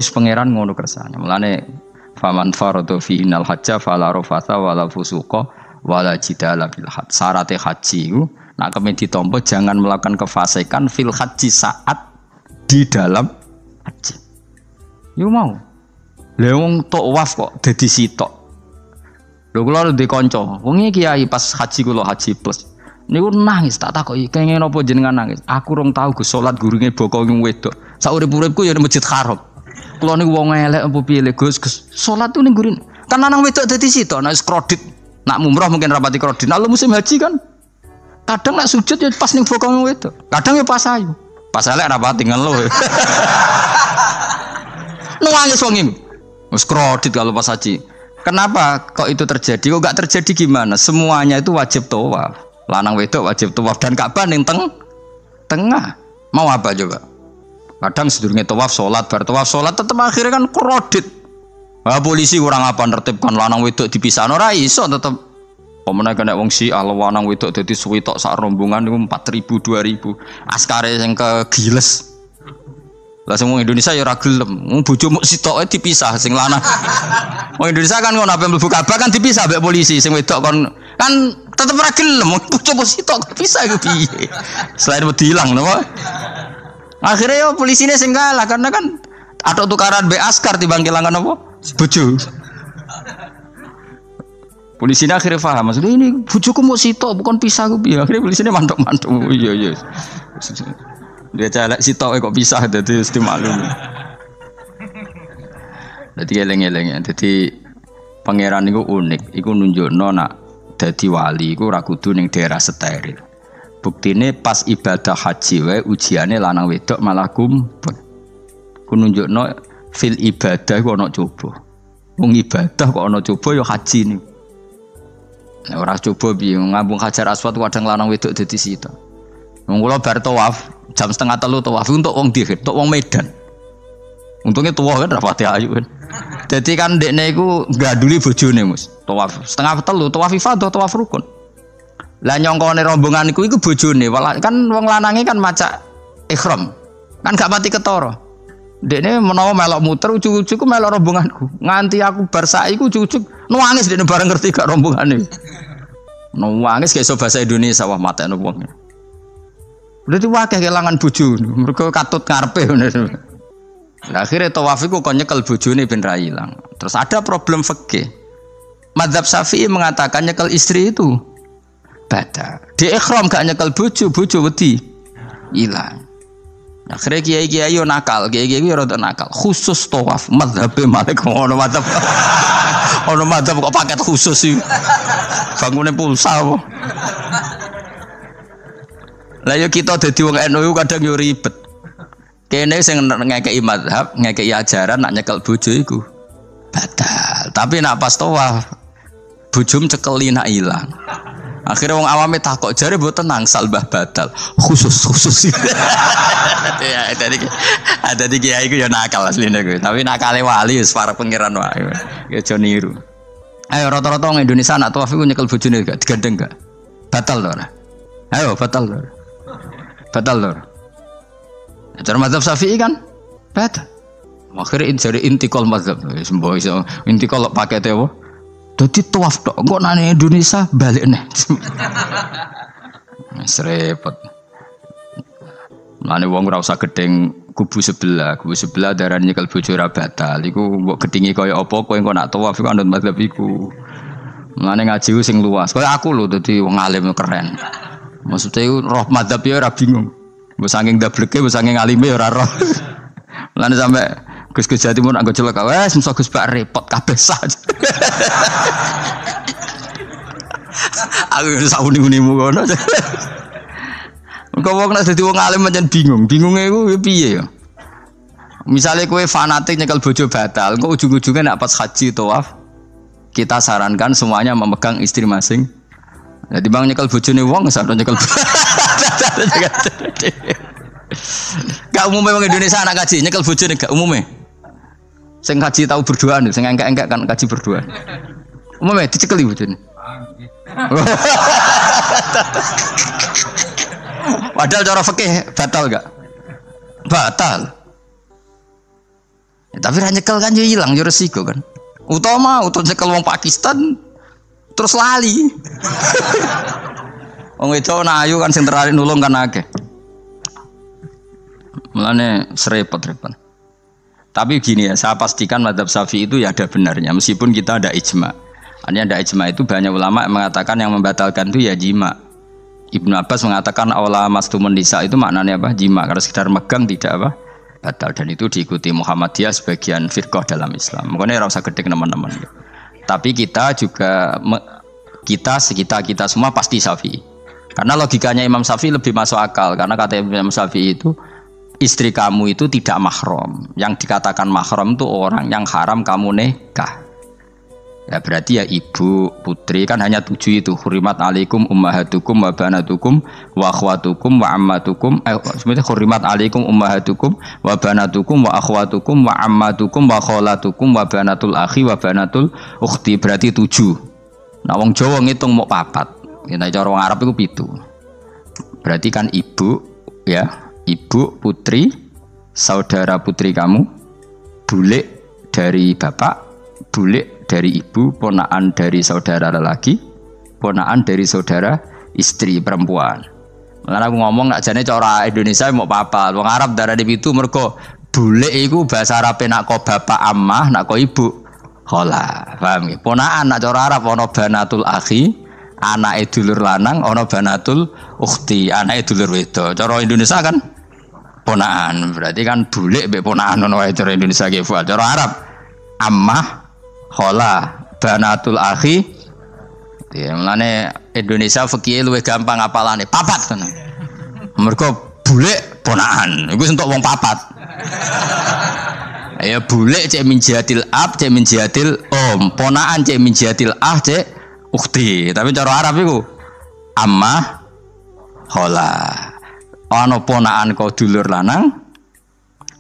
Wis pangeran ngono kersane. Mulane faman faradu fi innal hajja fala rafatha wala fusuqa wala jidala fil hajj. Syarat haji ku nak kemen ditampa jangan melakukan kefasikan fil haji saat di dalam haji. Yo mau. Lha wong tawaf kok dadi sitok. Lho kula ndek kanca, wong iki kiai pas haji kula haji plus. Niku nangis tak takoki, kenging napa jenengan nangis? Aku rong tau Gus salat gurunge boko wong wedok. Sak urip-uripku ya Masjid Haram. Kula niku wong elek apa piye le Gus salat tu ning gurun. Kan lanang wedok dadi sitok, nek kredit. Nak mumrah mungkin rapati kredit. Nek musim haji kan kadang nak sujud ya pas ning boko wong wedok. Kadang ya pas ayu. Pas elek rapati ngeluh. Nangis wong iki. Wis kredit kalau pas haji. Kenapa kok itu terjadi? Kok gak terjadi gimana? Semuanya itu wajib tawaf. Lanang wedok wajib tawaf dan Ka'bah ning tengah. Mau apa coba? Kadang sedurunge tawaf salat, bar tawaf salat tetep akhirnya kan kredit. Wah polisi kurang apa nertibkan lanang wedok dipisah ora iso tetep. Pemene kena wong Syiah lanang wedok dadi suwi tok sak rombongan niku 4.000 2.000. Askare sing kegiles. Lah sing wong Indonesia ya ora gelem. Wong bojomu sitoke dipisah sing lanang. Wong Indonesia kan ngono ape mlebu Ka'bah kan dipisah mbek polisi sing wedok kan tetep ora gelem. Bojomu sitok dipisah iku piye? Selain wedi ilang napa? Akhirnya yo polisine sing kalah karena kan ada tukaran be askar timbang kelangan apa? Bojo. Polisine akhirnya paham maksudnya ini bojoku mau sitok bukan pisah ku piye. Akhirnya polisine mantuk-mantuk. Iya. Dia celek sitok kok pisah dadi mesti maklum. Dadi eleng-eleng. Dadi pangeran niku unik, iku nunjukno nak dadi wali iku ora kudu ning daerah steril. Buktine pas ibadah haji wae ujiane lanang wedok malah kumpul. Ku nunjukno fil ibadah iku ana coba. Wong ibadah kok ana coba ya haji niku. Nek ora coba piye ngambung Hajar Aswad kadang lanang wedok dadi sitok. Wong kula bar tawaf jam 2:30 tawaf untuk wong dihir, untuk wong Medan. Untungnya tua kan rapati ayu kan. Jadi kan dekne iku ganduli bojone Mus. Tawaf 2:30 tawaf ifadah tawaf rukun. Lah nyongkone rombongan iku bojone, kan wong lanange kan macak ihram. Kan gak pati ketara. Dekne menawa melok muter ujug-ujug ku melok rombonganku. Nganti aku bar saiki ku ujug-ujug nangis dekne bareng ngerti gak rombongane. Nangis gak iso bahasa Indonesia wah matene wong. Berarti wakil kelangan bojo, mereka katut ngarepe bener. Nah, akhirnya tawaf iku kon nyekel bojone ben ra ilang. Terus ada problem fikih. Madzhab Syafi'i mengatakan nyekel istri itu batal. Di ihram gak nyekel bojo wedi ilang. Akhirnya kiai-kiai yo nakal, kiai-kiai yo rada nakal. Khusus tawaf madzhab Malik ono madzhab. Ono madzhab kok paket khusus iki. Bangune pulsa apa? Lah yo kita dadi wong NU kadang yo ribet. Kene sing ngekeki mazhab, ngekeki ajaran nak nyekel bojo iku batal. Tapi nak pas tawaf bojom cekeli nak ilang. Akhirnya wong awame takok jare mboten nangsal mbah badal. Khusus. Ya ada di kiai iku ya nakal asline kuwi. Tapi nakale wali wis para pangeran wae. Ya aja niru. Ayo rata-rata wong Indonesia nak tawaf iku nyekel bojone gak digandeng gak? Batal to ora? Ayo batal to. Batal to. Cara mazhab Syafi'i kan batal. Akhirnya jare intikal mazhab. Wis mbok iso intikal pakete apa? Dadi tawaf tok, kok nang Indonesia balik neh. Wis repot. Mane wong ora usah gedeng kubu sebelah darane nyekel bojo ora batal. Iku mbok gedhingi kaya apa kowe engko nak tawaf iku anut mazhab iku. Mane ngaji sing luas. Kaya aku lho dadi wong alim keren. Maksudnya iku roh mazhab ya ora bingung. Mbok saking dableke, mbok saking alime ya ora roh. Mane sampe Gus Jati mun anggo celaka wes mesti Gus Pak repot kabeh sah. Aku wis sauni-unimu kono. Engko wong nek dadi wong alim pancen bingung. Bingunge iku piye ya? Misale kowe fanatik nyekel bojo batal, engko ujung-ujungnya nek pas haji tawaf kita sarankan semuanya memegang istri masing. Jadi bang nyekel bojone wong sampe nyekel. Gak umumnya wong Indonesia anak kaji nyekel bojone gak umumnya. Sing kaji tahu berduaan, sing engkek-engkek kan kaji berduaan. Umumnya dicekeli bojone. Padahal cara fikih batal gak? Batal. Ya, tapi ra nyekel kan yo ilang yo resiko kan. Utama nyekel wong Pakistan terus lali. Wong wedok ayu kan sing tertarik nulung kan akeh. Mulane repot-repot. Tapi gini ya, saya pastikan mazhab Syafi'i itu ya ada benarnya meskipun kita ada ijma. Artinya ada ijma itu banyak ulama yang mengatakan yang membatalkan itu ya jima. Ibnu Abbas mengatakan awla mastumun nisa itu maknanya apa? Jima. Karena sekedar megang tidak apa? Batal, dan itu diikuti Muhammadiyah sebagian firqah dalam Islam. Makanya ora usah gedhe teman-teman. Tapi kita juga kita semua pasti Syafi'i. Karena logikanya Imam Syafi'i lebih masuk akal karena kata Imam Syafi'i itu istri kamu itu tidak mahram. Yang dikatakan mahram itu orang yang haram kamu nikah. Ya berarti ya ibu, putri kan hanya 7 itu. Hurimat alaikum ummahatukum wa banatukum wa akhwatukum wa ammatukum. Sebenarnya hurimat alaikum ummahatukum wa banatukum wa akhwatukum wa ammatukum wa kholatukum wa banatul akhi wa banatul ukhti. Berarti 7. Nah wong Jawa ngitung mau 4. Kita cara wong Arab itu 7. Berarti kan ibu ya. Ibu, putri, saudara putri kamu, bule dari bapak, bule dari ibu, ponaan dari saudara lelaki, ponaan dari saudara istri perempuan. Karena aku ngomong nak jane cara Indonesia mau apa? Wong Arab darah di itu mergo bule iku bahasa Arab nak ko bapak ammah, nak ko ibu khola. Paham nggih? Ponaan nak cara Arab ana banatul akhi, anake dulur lanang, ana banatul ukhti, anake dulur wedok. Cara Indonesia kan ponaan, berarti kan bule mbek ponaan ono wae cara Indonesia ki fuad. Cara Arab ammah, khola, banatul akhi. Ya mulane Indonesia fikih luwih gampang apalane papat kan. Mergo bule ponaan, iku entuk wong papat. Ya bule cek min jihadil ab, cek min jihadil om, ponaan cek min jihadil ah, cek ukhti. Tapi cara Arab iku ammah, khola. Ana ponaan kok dulur lanang,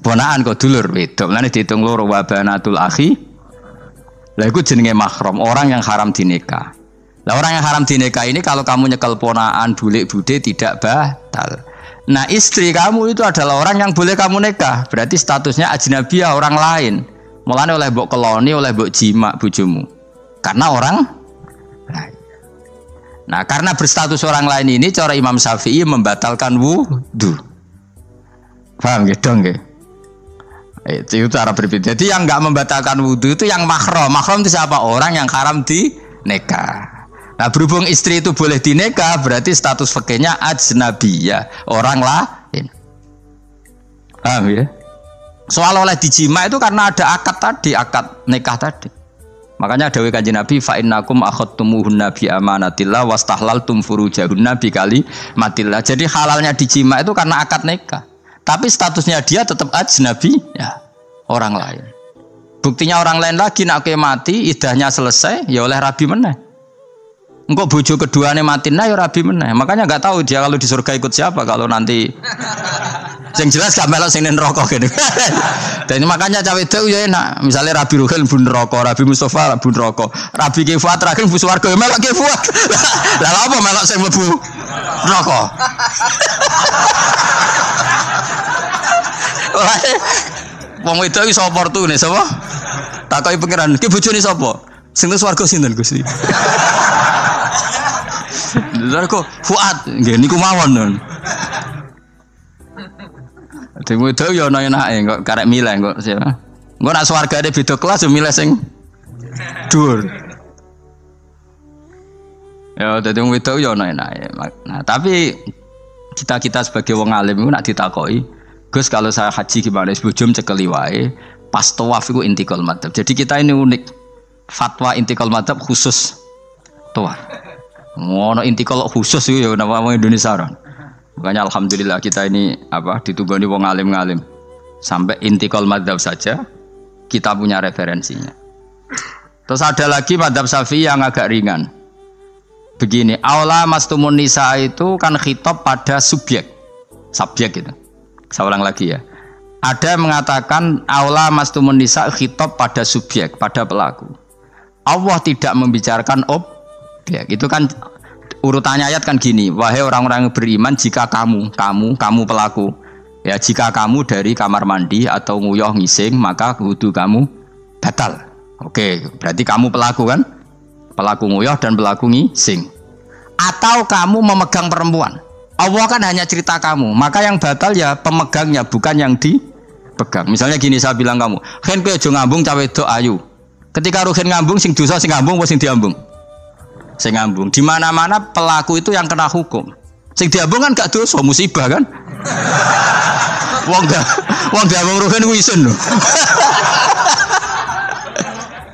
ponaan kok dulur wedok. Lane diitung loro wa banatul akhi. Lah iku jenenge mahram, orang yang haram dinikah. Lah orang yang haram dinikah ini kalau kamu nyekel ponaan bulik bude tidak batal. Nah, istri kamu itu adalah orang yang boleh kamu nikah. Berarti statusnya ajnabiyah, orang lain. Mulane oleh mbok keloni, oleh mbok jima bojomu. Karena orang lain. Nah, karena berstatus orang lain ini cara Imam Syafi'i membatalkan wudu. Paham gitu nggih? Itu cara berbeda. Jadi yang enggak membatalkan wudu itu yang mahram. Mahram itu siapa? Orang yang haram dinikah. Nah, berhubung istri itu boleh dinikah, berarti status fikihnya ajnabiyah, orang lain. Paham ya? Soal oleh dijima itu karena ada akad tadi, akad nikah tadi. Makanya dawuh Kanjeng Nabi fa innakum akhadtumuhunna bi amanatillah wastahlaltum furujahunna bi kalimatillah. Jadi halalnya dijima itu karena akad nikah. Tapi statusnya dia tetap ajnabi ya, orang lain. Buktinya orang lain lagi nak mati, iddahnya selesai ya oleh rabi meneh. Engkau bojo keduanya mati nah ya rabi meneh. Makanya nggak tahu dia kalau di surga ikut siapa kalau nanti. Yang jelas gak melok sing neraka gitu. Dan makanya cawe itu ya enak. Misalnya Rabi Ruhil bun neraka, Rabi Mustafa bun neraka, Rabi Ki Fuad terakhir bun swarga ya melok Ki Fuad. Lah apa melok sing mlebu neraka? Wong wedok iso oportunis sapa? Takoki pangeran, ki bojone sapa? Sing nang swarga sinten Gusti? Lha kok Fuad nggih niku mawon. Dhewe itu ya ana enake kok karek milih kok siapa. Engko nek swargane beda kelas yo milih sing dhuwur. Ya dadi wong wedok yo ana enake. Nah, tapi kita sebagai wong alim iku nek ditakoki, Gus kalau saya haji gimana? Bojom cekeli wae, pas tawaf iku intikal madzhab. Jadi kita ini unik. Fatwa intikal madzhab khusus tawaf. Ngono intikal khusus iku ya napa wong Indonesia ora. Makanya alhamdulillah kita ini ditunggoni wong alim-alim. Sampai intikal madzhab saja kita punya referensinya. Terus ada lagi madzhab Syafi'i yang agak ringan. Begini, aula mastumun nisa itu kan khitab pada subjek gitu. Saya ulang lagi ya. Ada yang mengatakan aula mastumun nisa khitab pada subjek, pada pelaku. Allah tidak membicarakan objek. Itu kan urutannya ayat kan gini, wahai orang-orang yang beriman, jika kamu pelaku, ya jika kamu dari kamar mandi atau nguyuh ngising, maka wudu kamu batal. Oke, berarti kamu pelaku kan? Pelaku nguyuh dan pelaku ngising. Atau kamu memegang perempuan. Allah kan hanya cerita kamu, maka yang batal ya pemegangnya, bukan yang dipegang. Misalnya gini, saya bilang kamu, "Ken kowe aja ngambung cawe wedok ayu." Ketika Ruhin ngambung, sing dosa sing ngambung apa sing diambung? Sing ngambung. Di mana-mana pelaku itu yang kena hukum. Sing diambung kan gak dosa, musibah kan? Wong diambung Ruhin ku isin lho.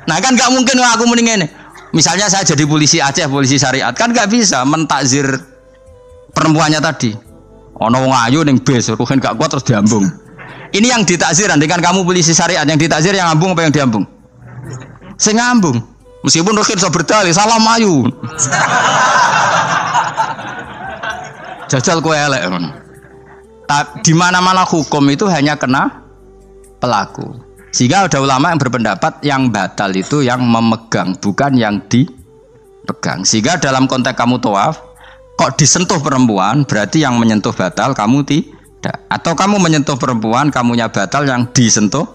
Nah kan gak mungkin aku muni ngene. Misalnya saya jadi polisi Aceh, polisi syariat, kan gak bisa mentakzir perempuannya tadi. Ono wong ayu ning bis, Ruhin gak kuat terus diambung. Ini yang ditakzir, andaikan kamu polisi syariat, yang ditakzir yang ngambung apa yang diambung? Sing ngambung. Meskipun Ruhin so berdalih salam ayu. Jajal kowe elek. Di mana-mana hukum itu hanya kena pelaku. Sehingga ada ulama yang berpendapat yang batal itu yang memegang, bukan yang dipegang. Sehingga dalam konteks kamu tawaf, kok disentuh perempuan, berarti yang menyentuh batal, kamu tidak. Atau kamu menyentuh perempuan, kamunya batal, yang disentuh.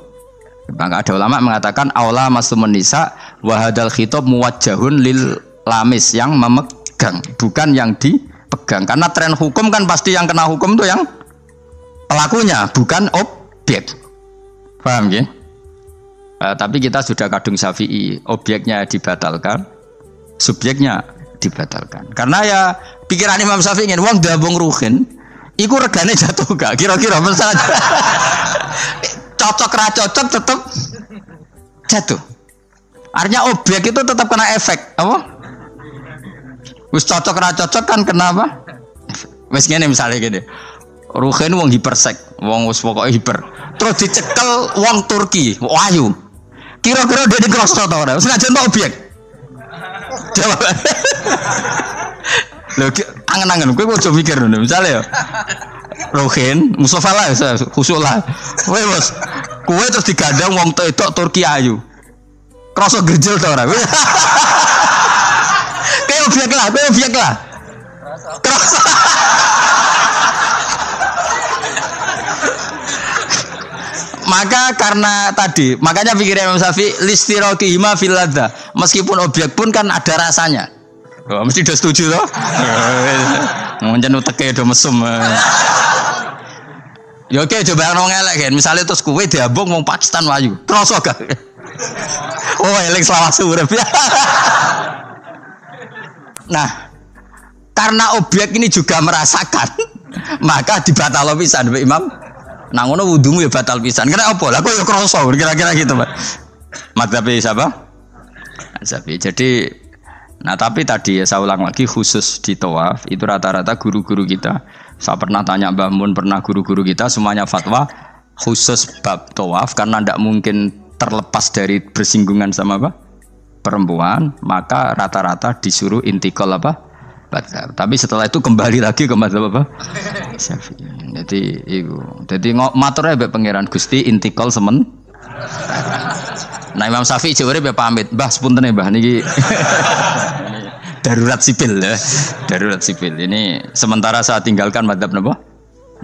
Maka ada ulama mengatakan aula masumun nisa wa hadal khitab muwajjahun lil lamis, yang memegang, bukan yang dipegang. Karena tren hukum kan pasti yang kena hukum itu yang pelakunya, bukan objek. Paham ya? Tapi kita sudah kadung Syafi'i, objeknya dibatalkan, subjeknya dibatalkan. Karena ya pikiran Imam Syafi'i ingin wong dabung Ruhin, iku regane jatuh gak? Kira-kira misalnya cocok ra cocok tetap jatuh. Artinya objek itu tetap kena efek, apa? Wis cocok ra cocok kan kenapa? Wis ngene misalnya gini. Ruhin wong hipersek, wong wis pokoke hiper. Terus dicekel wong Turki, ayu. Kira-kira dia dikrosno ta ora? Wis ngajen objek. Jawab. Lho angen-angen kowe ojo mikir ngono. Misale ya. Ruhin, Mustafa lah, khusuk lah. Kowe bos, kowe terus digandang wong wedok Turki ayu. Kroso gerjel ta ora? Kowe objek lah. Kroso. Maka karena tadi, makanya pikirnya Imam Syafi'i listiraqihima fil ladza. Meskipun objek pun kan ada rasanya. Oh, mesti udah setuju toh? Ngancen uteke do mesum. Ya oke, coba yang elek kan. Misalnya terus kowe diambung wong Pakistan wayu. Kroso gak? Oh, elek selawase urip ya. Nah, karena objek ini juga merasakan, maka dibatalo pisan Mbak Imam. Nang ngono wudumu ya batal pisan. Kena apa? Lah kok ya kroso kira-kira gitu, Pak. Madzhab siapa? Syafi'i. Jadi tapi tadi ya saya ulang lagi, khusus di tawaf itu rata-rata guru-guru kita. Saya pernah tanya Mbah Mun, pernah guru-guru kita semuanya fatwa khusus bab tawaf karena tidak mungkin terlepas dari bersinggungan sama apa? perempuan, maka rata-rata disuruh intikal apa? Madzhab. Tapi setelah itu kembali lagi ke madzhab apa? Syafi'i. Jadi itu. Jadi maturnya mbek pangeran Gusti intikal semen. Nah Imam Syafi'i jaware mbek pamit, Mbah sepunten Mbah niki darurat sipil ya. Darurat sipil. Ini sementara saya tinggalkan madzhab napa?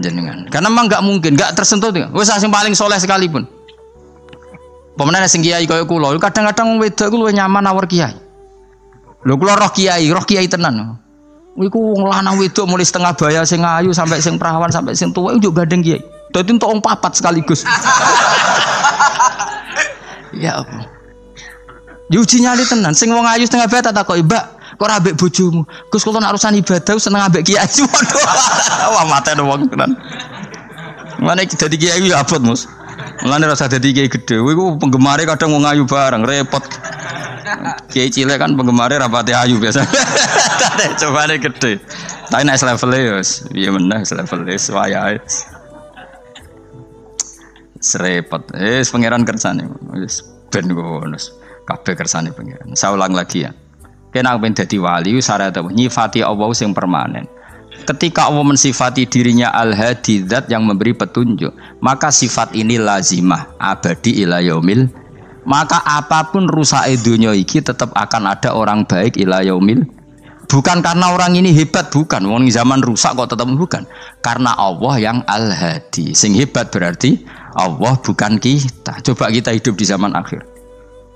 Jenengan. Karena memang enggak mungkin, enggak tersentuh. Wis sing paling soleh sekalipun. Pemenang sing kiai kaya kula, kadang-kadang wedok iku luwih nyaman awor kiai. Lho kula roh kiai tenan. Iku wong lanang wedok mulai setengah baya sing ayu sampai sing perawan sampai sing tuwa iku gandeng kiai. Dadi entuk wong papat sekaligus. Ya apa? Diuji nyali tenan, sing wong ayu setengah baya tak takoki, "Mbak, kok ora ambek bojomu?" Gus kula nek urusan ibadah seneng ambek kiai. Waduh. Wah mate wong tenan. Mane dadi kiai ya abot, Mus. Mulane rasa dadi kiai gedhe. Kuwi ku penggemare kadang wong ayu bareng, repot. Kiai cilik kan penggemare rapati ayu biasa. Cobane gedhe. Tapi nek level e wis piye meneh level e wayahe. Serepot. Pangeran kersane. Wis ben ngono. Kabeh kersane pangeran. Saya ulang lagi ya. Kena ben dadi wali syarat nyifati Allah sing permanen. Ketika Allah mensifati dirinya Al-Hadi, zat yang memberi petunjuk, maka sifat ini lazimah abadi ila yaumil. Maka apapun rusake dunya iki tetap akan ada orang baik ila yaumil. Bukan karena orang ini hebat, bukan. Wong zaman rusak kok tetap bukan. Karena Allah yang Al-Hadi. Sing hebat berarti Allah bukan kita. Coba kita hidup di zaman akhir.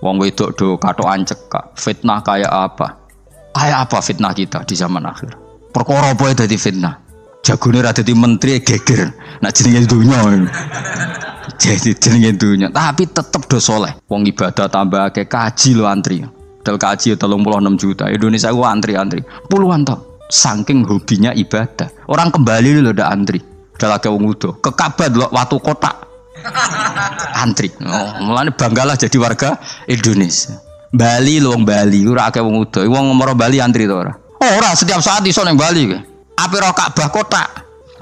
Wong wedok do katokan cekak. Fitnah kayak apa? Kayak apa fitnah kita di zaman akhir? Perkara apa dadi fitnah? Jagone ra dadi menteri geger. Nak jenenge dunya. Jadi jenenge dunya, tapi tetep do saleh. Wong ibadah tambah akeh kaji lo antri. Dal kaji 36 juta. Indonesia ku antri-antri puluhan tahun. Saking hobinya ibadah. Orang kembali lho ndak antri. Dal akeh wong udo. Ke Ka'bah lho watu kotak. Antri. Oh, mulane banggalah jadi warga Indonesia. Bali lho wong Bali ora akeh wong udo. Wong ngomoro Bali antri to ora? Ora setiap saat iso ning Bali kowe. Ape ro Ka'bah kotak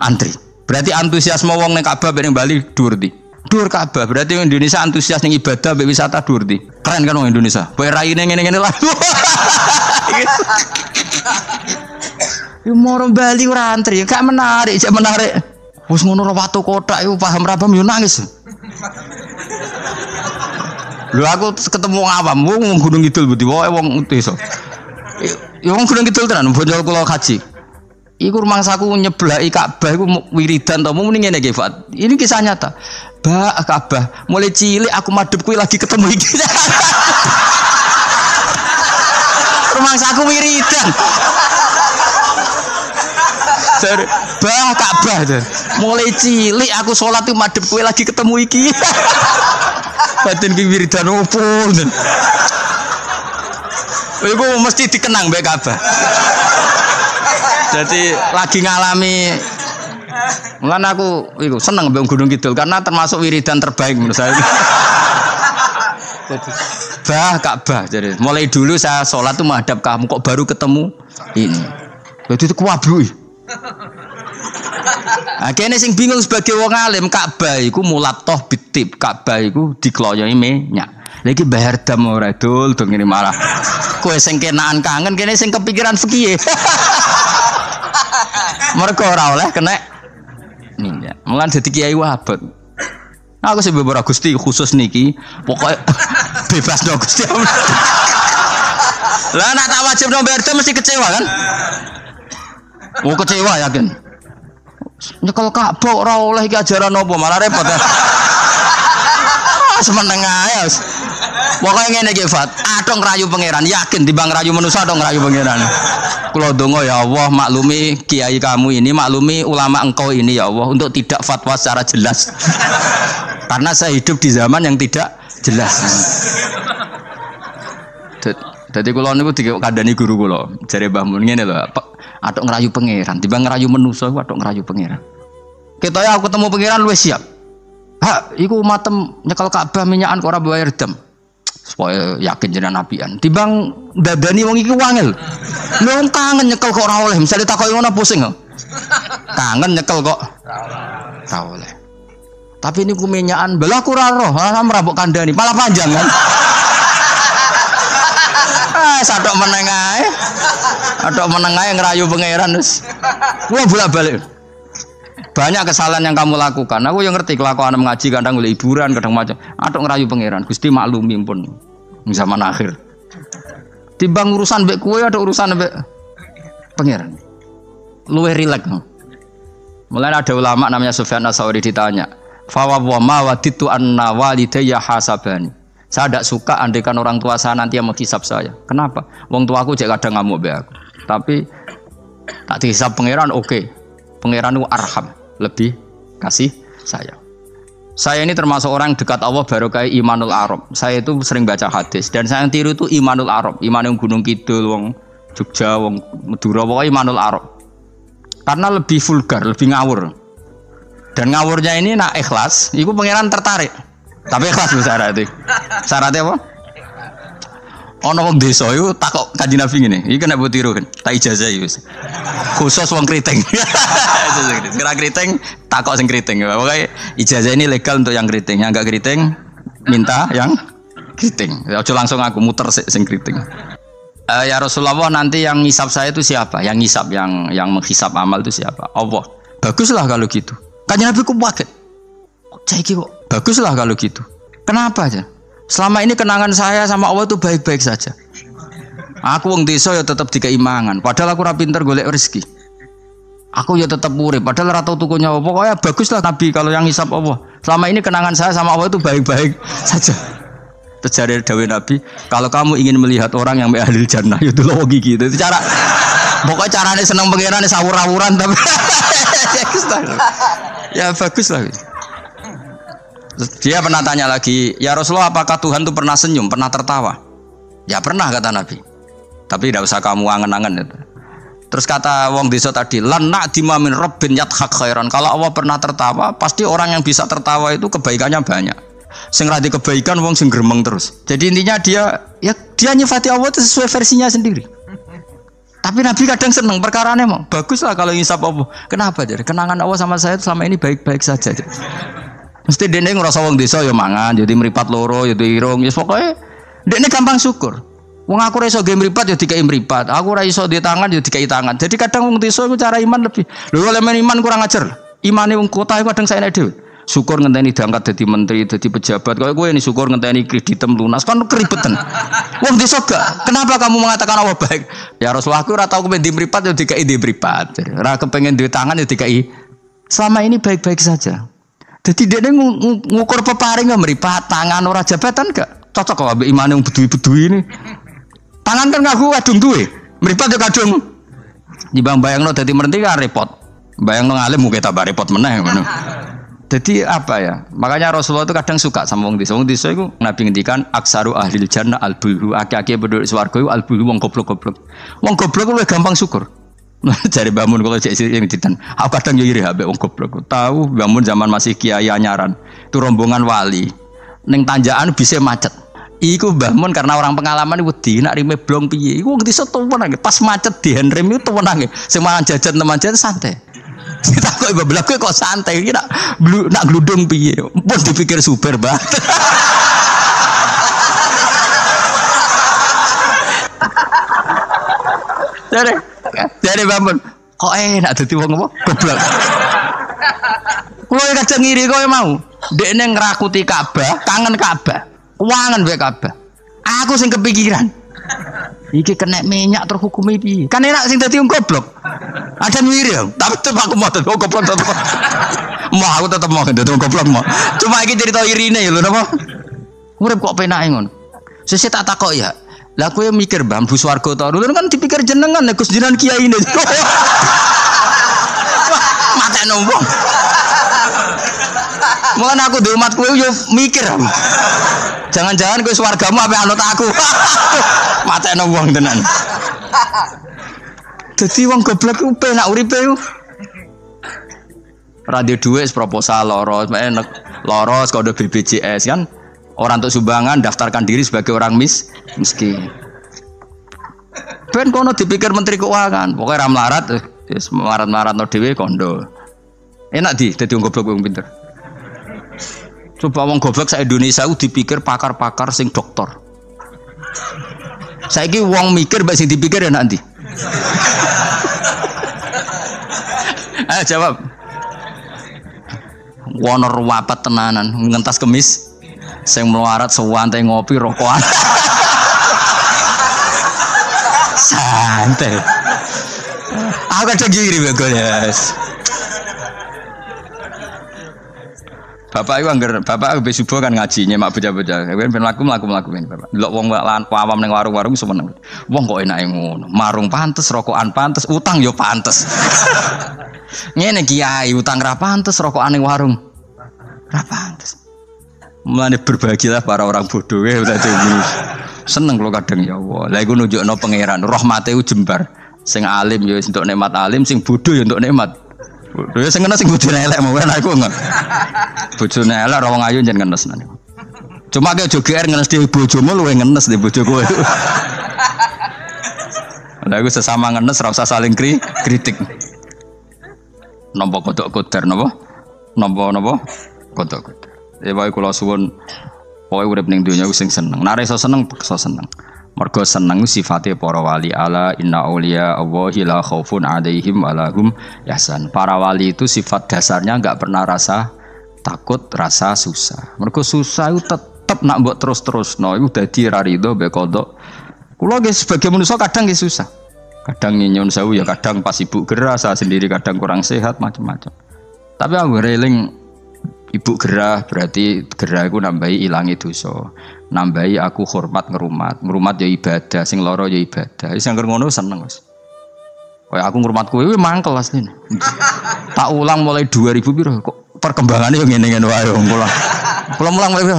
antri. Berarti antusiasme wong ning Ka'bah ning Bali dhuwur ndi? Dhuwur Ka'bah. Berarti Indonesia antusias ning ibadah mbek wisata dhuwur ndi? Keren kan wong Indonesia. Kowe raine ngene-ngene lah. Yo moro Bali ora antri, gak menarik, cek menarik. Wis ngono ro watu kotak iku paham ra paham yo nangis. Lho aku ketemu awam wong Gunung Kidul budi wae wong desa. Ya wong Gunung Kidul tenan bonjol kula haji. Iku rumangsaku nyeblaki Ka'bah iku wiridan to muni ngene iki, Fat. Ini kisah nyata. Ba Ka'bah, mulai cilik aku madhep kuwi lagi ketemu iki. Rumangsaku wiridan. Bah Ka'bah to. Mulai cilik aku salat iku madhep kuwi lagi ketemu iki. Batin ki wiridan opo. Iku mesti dikenang mbek Ka'bah. Jadi lagi ngalami mulane aku iku seneng mbek Gunung Kidul karena termasuk wiridan terbaik menurut saya. Jadi bah Ka'bah. Jadi mulai dulu saya sholat tuh menghadap kamu kok baru ketemu ini. Jadi itu kuablui. Akhirnya sing bingung sebagai wong alim Ka'bah iku mulatoh bitib. Ka'bah iku dikloyoi minyak. Lagi bayar dam ora dul dong ini malah. Kowe sing kenaan kangen kene sing kepikiran fikih. Mergo ora oleh kena minyak. Mulan dadi kiai wabot. Aku sih beberapa Gusti khusus niki pokoknya bebas dong Gusti. Lah nak tak wajib dong bayar dam mesti kecewa kan? Oh kecewa yakin. Nyekel Ka'bah ora oleh iki ajaran apa malah repot ya. Semeneng ae. Pokoke ngene iki Fat, adong rayu pangeran, yakin timbang rayu manusa dong rayu pangeran. Kula donga ya Allah maklumi kiai kamu ini, maklumi ulama engkau ini ya Allah untuk tidak fatwa secara jelas. Karena saya hidup di zaman yang tidak jelas. Dadi kula niku dikandani guru kula, jare Mbah Mun ngene lho, adong ngerayu pangeran, timbang ngerayu manusa iku adong ngerayu pangeran. Ketoke aku ketemu pangeran luwih siap. Ha, iku matem nyekel Ka'bah minyakan kok ora bayar dam. Supaya yakin jenengan apian. Timbang dadani wong iki wangel. Wong kangen nyekel kok ora oleh. Misale takoki ngono pusing kok. Kangen nyekel kok ora oleh. Tapi niku minyakan belah ku ora roh, ora mbok kandhani, malah panjang kan. Sadok meneng ae. Adok meneng ae ngerayu pangeran wis. Gua bolak-balik. Banyak kesalahan yang kamu lakukan. Aku yang ngerti kelakuan mengaji kadang oleh hiburan, kadang macam. Adok ngerayu pangeran. Gusti maklumi pun. Zaman akhir. Timbang urusan mbek kowe ada urusan mbek pangeran. Luwih rileks. Mulai ada ulama namanya Sufyan Ats-Tsauri ditanya, "Fa wa ma waditu anna walidayya hasabani." Saya tidak suka andaikan orang tua saya nanti yang menghisap saya. Kenapa? Wong tuaku jek kadang ngamuk mbek aku. Tapi tak dihisap pangeran oke. Pangeran itu arham, lebih kasih sayang. Saya ini termasuk orang dekat Allah baru kayak Imanul Arab. Saya itu sering baca hadis dan saya yang tiru itu Imanul Arab. Iman yang Gunung Kidul, wong Jogja, wong Madura, pokoknya Imanul Arab. Karena lebih vulgar, lebih ngawur. Dan ngawurnya ini nak ikhlas, itu pangeran tertarik. Tapi ikhlas loh syaratnya. Syaratnya apa? Ono wong desa iku takok Kanjeng Nabi ngene. Iki kena mbok tiru kan. Tak ijazah iki wis. Khusus wong kriting. Kira kriting takok sing kriting. Pokoke ijazah ini legal untuk yang kriting. Yang enggak kriting minta yang kriting. Aja langsung aku muter sing kriting. Ya Rasulullah, nanti yang ngisap saya itu siapa? Yang ngisap, yang menghisap amal itu siapa? Allah. Baguslah kalau gitu. Kanjeng Nabi kok kaget. Saiki kok baguslah kalau gitu. Kenapa aja? Selama ini kenangan saya sama Allah itu baik-baik saja. Aku wong desa ya tetap dikeimangan. Padahal aku ora pinter golek rezeki. Aku ya tetap urip. Padahal ora tau tuku nyawa. Pokoknya baguslah Nabi kalau yang hisab Allah. Selama ini kenangan saya sama Allah itu baik-baik saja. Terjadi dawuh Nabi, kalau kamu ingin melihat orang yang ahli jannah, itu loh gigi. Itu cara. Pokoknya caranya seneng pangeran sawur-awuran tapi ya baguslah. Dia pernah tanya lagi, ya Rasulullah, apakah Tuhan itu pernah senyum, pernah tertawa? Ya pernah, kata Nabi. Tapi tidak usah kamu angen-angen. Terus kata wong desa tadi, lan na'dima min rabbin yadhak khairan. Kalau Allah pernah tertawa, pasti orang yang bisa tertawa itu kebaikannya banyak. Sing radi kebaikan wong sing gremeng terus. Jadi intinya dia nyifati Allah itu sesuai versinya sendiri. Tapi Nabi kadang seneng perkarane mau. Baguslah kalau ngisap Allah. Kenapa? Jadi kenangan Allah sama saya selama ini baik-baik saja. Mesti dene ngrasa wong desa ya mangan, jadi mripat loro, ya irung, ya pokoke dene gampang syukur. Wong aku ora iso ge mripat ya dikai mripat. Aku ora iso di tangan ya dikai tangan. Jadi kadang wong desa iku cara iman lebih. Lho elemen iman kurang ajar. Imane wong kota iku kadang saene dhewe. Syukur ngenteni diangkat dadi menteri, dadi pejabat. Kaya kowe ini syukur ngenteni kreditem lunas kan keribetan. Wong desa gak. Kenapa kamu mengatakan Allah baik? Ya Rasulullah, aku ora tau kepen di mripat ya dikai di mripat. Ora kepengin duwe tangan ya dikai. Selama ini baik-baik saja. Jadi dia ngukur peparing nggak meripat tangan orang jabatan gak cocok kalau ambil iman yang bedui ini. Tangan kan ngaku kadung duwe, meripat juga kadung. Jibang bayang lo jadi merenti kan repot. Bayang lo ngalim mungkin tambah repot meneh. Jadi apa ya? Makanya Rasulullah itu kadang suka sama wong desa. Wong desa itu Nabi ngendikan aksaru ahlil jannah albulhu. Aki-aki penduduk swarga itu albulhu wong goblok-goblok. Wong goblok itu gampang syukur. Cari bangun kalau cek yang ditan. Aku kadang iri habis wong goblok. Tahu bangun zaman masih kiai anyaran. Itu rombongan wali. Neng tanjakan bisa macet. Iku bangun karena orang pengalaman wedi nak rime blong piye. Iku wong desa tuwenang. Pas macet di handrem itu tuwenang. Sing mangan jajan teman jajan santai. Kita kok ibablak kok santai. Iki nak gludung piye. Pun dipikir super banget. Jadi bangun, kok enak dadi wong apa? Goblok. Kowe kadang ngiri kowe mau. Dekne ngrakuti Ka'bah, kangen Ka'bah. Kuangen wae Ka'bah. Aku sing kepikiran. Iki kena minyak terhukumi piye? Kan enak sing dadi wong goblok. Ada ngiri ya, tapi tetep aku mau dadi wong goblok tetep. Mau aku tetep mau dadi wong goblok mau. Cuma iki cerita irine lho napa? Urip kok penake ngono. Sesuk tak takok ya. Lah kowe mikir bambu swarga ta? Lho kan dipikir jenengan nek Gus jenengan kiai ini. Mateno wong. Mun aku di umat kowe yo mikir. Jangan-jangan kowe swargamu ape anut aku. Mateno wong tenan. Dadi wong goblok ku penak uripe ku. Ora duwe dhuwit proposal loros, loros kode BPJS kan. Orang untuk sumbangan daftarkan diri sebagai orang miskin. Ben kono dipikir menteri keuangan, pokoknya ram larat, melarat no dewe kondo. Enak dadi wong goblok wong pinter. Coba wong goblok sa Indonesia dipikir pakar-pakar sing doktor. Saiki wong mikir mbak sing dipikir ya nanti. Ayo jawab. Wono ruwapat tenanan ngentas kemis sing melarat sewantai ngopi rokokan. Santai. Aku kadang gini bagus. Bapak aku subuh kan ngaji nyemak bocah-bocah. Ben mlaku ben bapak. Delok wong awam ning warung-warung seneng. Wong kok enake ngono. Marung pantes, rokokan pantes, utang yo pantes. Ngene kiai utang ra pantes, rokokan ning warung ra pantes. Mulane berbahagialah para orang bodoh ya dadi seneng kula kadang ya Allah. Lah iku nunjukno pangeran, rahmate ku jembar. Sing alim ya entuk nikmat alim, sing bodoh ya entuk nikmat. Lha sing kena sing bojone elek mau kan aku enggak. Bojone elek ora wong ayu njen ngenes nane. Cuma ke aja GR ngenes di bojomu luwe ngenes di bojo kowe. Lah iku sesama ngenes ora usah saling kritik. Nampa kodok koder napa? Napa? Kodok koder. Wae kula suwun pokoke urip ning donya sing seneng. Nek iso seneng, iso seneng. Mergo seneng sifate para wali ala inna auliya Allahi la khaufun 'alaihim wa lahum yahzan. Para wali itu sifat dasarnya enggak pernah rasa takut, rasa susah. Mergo susah itu tetep nak mbok terus-terusno iku dadi ra rido mbek kodok. Kula nggih sebagai manusia kadang nggih susah. Kadang nyun sewu ya kadang pas ibu gerah, saya sendiri kadang kurang sehat macam-macam. Tapi aku reling ibu gerah berarti gerah iku nambahi ilangi dosa. Nambahi aku hormat ngerumat ya ibadah, sing loro ya ibadah. Wis angger ngono seneng wis. Kaya aku ngrumat kowe mangkel asline. Tak ulang mulai 2000 piro kok perkembangannya yo ngene-ngene wae wong kula. Kula mulang mulai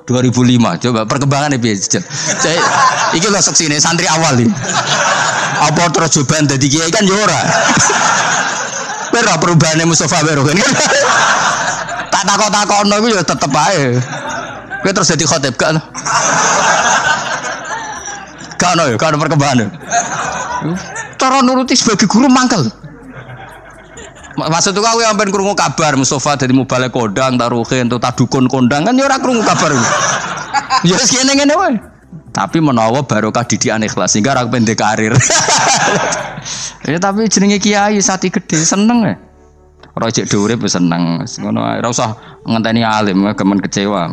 2005. Coba perkembangannya piye, Jen? Iki lho seksine santri awal iki. Apa terus coba dadi kiai kan yo ora. Pero perubahane Mustofa Bero kan. Tak takok-takokno iku yo tetep ae. Kowe terus dadi khotib gak? Gak ono ya, gak ada perkembangan. Cara nuruti sebagai guru mangkel. Maksudku aku yang ben krungu kabar Mustofa dadi mubalek kondang, taruhe entuk tadukun kondang kan ya ora krungu kabar. Ya wis ngene-ngene wae. Tapi menawa barokah didikan ikhlas sehingga ora pendek karir. Ya tapi jenenge kiai sati gede seneng ya. Ora cek urip seneng. Ngono ae ora usah ngenteni alim gemen kecewa.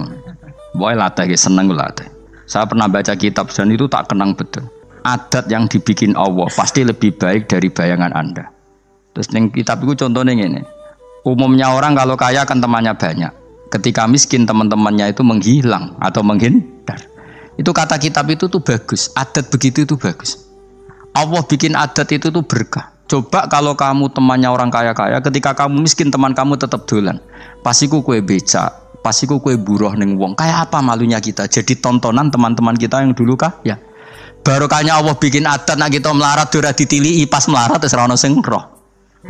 Boy latih seneng latih. Saya pernah baca kitab dan itu tak kenang betul. Adat yang dibikin Allah pasti lebih baik dari bayangan Anda. Terus ning kitab itu contohnya ini. Umumnya orang kalau kaya kan temannya banyak. Ketika miskin teman-temannya itu menghilang atau menghindar. Itu kata kitab itu tuh bagus. Adat begitu itu bagus. Allah bikin adat itu tuh berkah. Coba kalau kamu temannya orang kaya-kaya, ketika kamu miskin teman kamu tetap dolan. Pasiku kue becak, pasiku kue buruh ning wong. Kayak apa malunya kita? Jadi tontonan teman-teman kita yang dulu kaya. Barokahnya Allah bikin adat nak kita melarat ora ditilihi pas melarat wis ora ono sing roh.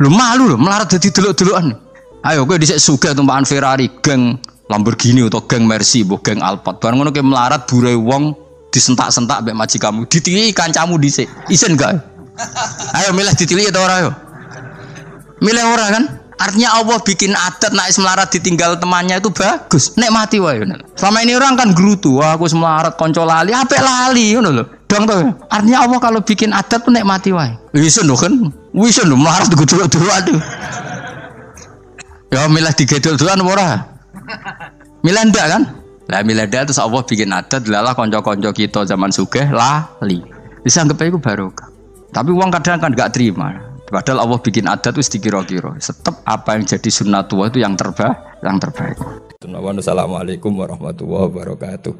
Lu malu lho melarat dadi delok-delokan. Ayo kowe dhisik sugih tumpakan Ferrari, geng Lamborghini atau geng Mercy, mbok geng Alphard. Bareng ngono kowe melarat bure wong disentak-sentak mbek majikanmu, ditilihi kancamu dhisik. Isin gak? Ayo milih ditilihi atau ora yo? Milih ora kan? Artinya Allah bikin adat nak melarat ditinggal temannya itu bagus. Nikmati wae. Selama ini orang kan gerutu, wah aku melarat konco lali, apik lali ngono lho. Dong to. Artinya Allah kalau bikin adat tuh nikmati wae. Wis lho kan. Wis lho melarat digedul-gedul aduh. Ya milih digedul-gedulan ora? Milih ndak kan? Lah milih ndak terus Allah bikin adat lalah konco-konco kita zaman sugih lali. Bisa anggap iku barokah. Tapi uang kadang kan enggak terima. Padahal Allah bikin adat itu dikira-kira. Tetap apa yang jadi sunnatullah itu yang terbaik. Assalamualaikum warahmatullahi wabarakatuh.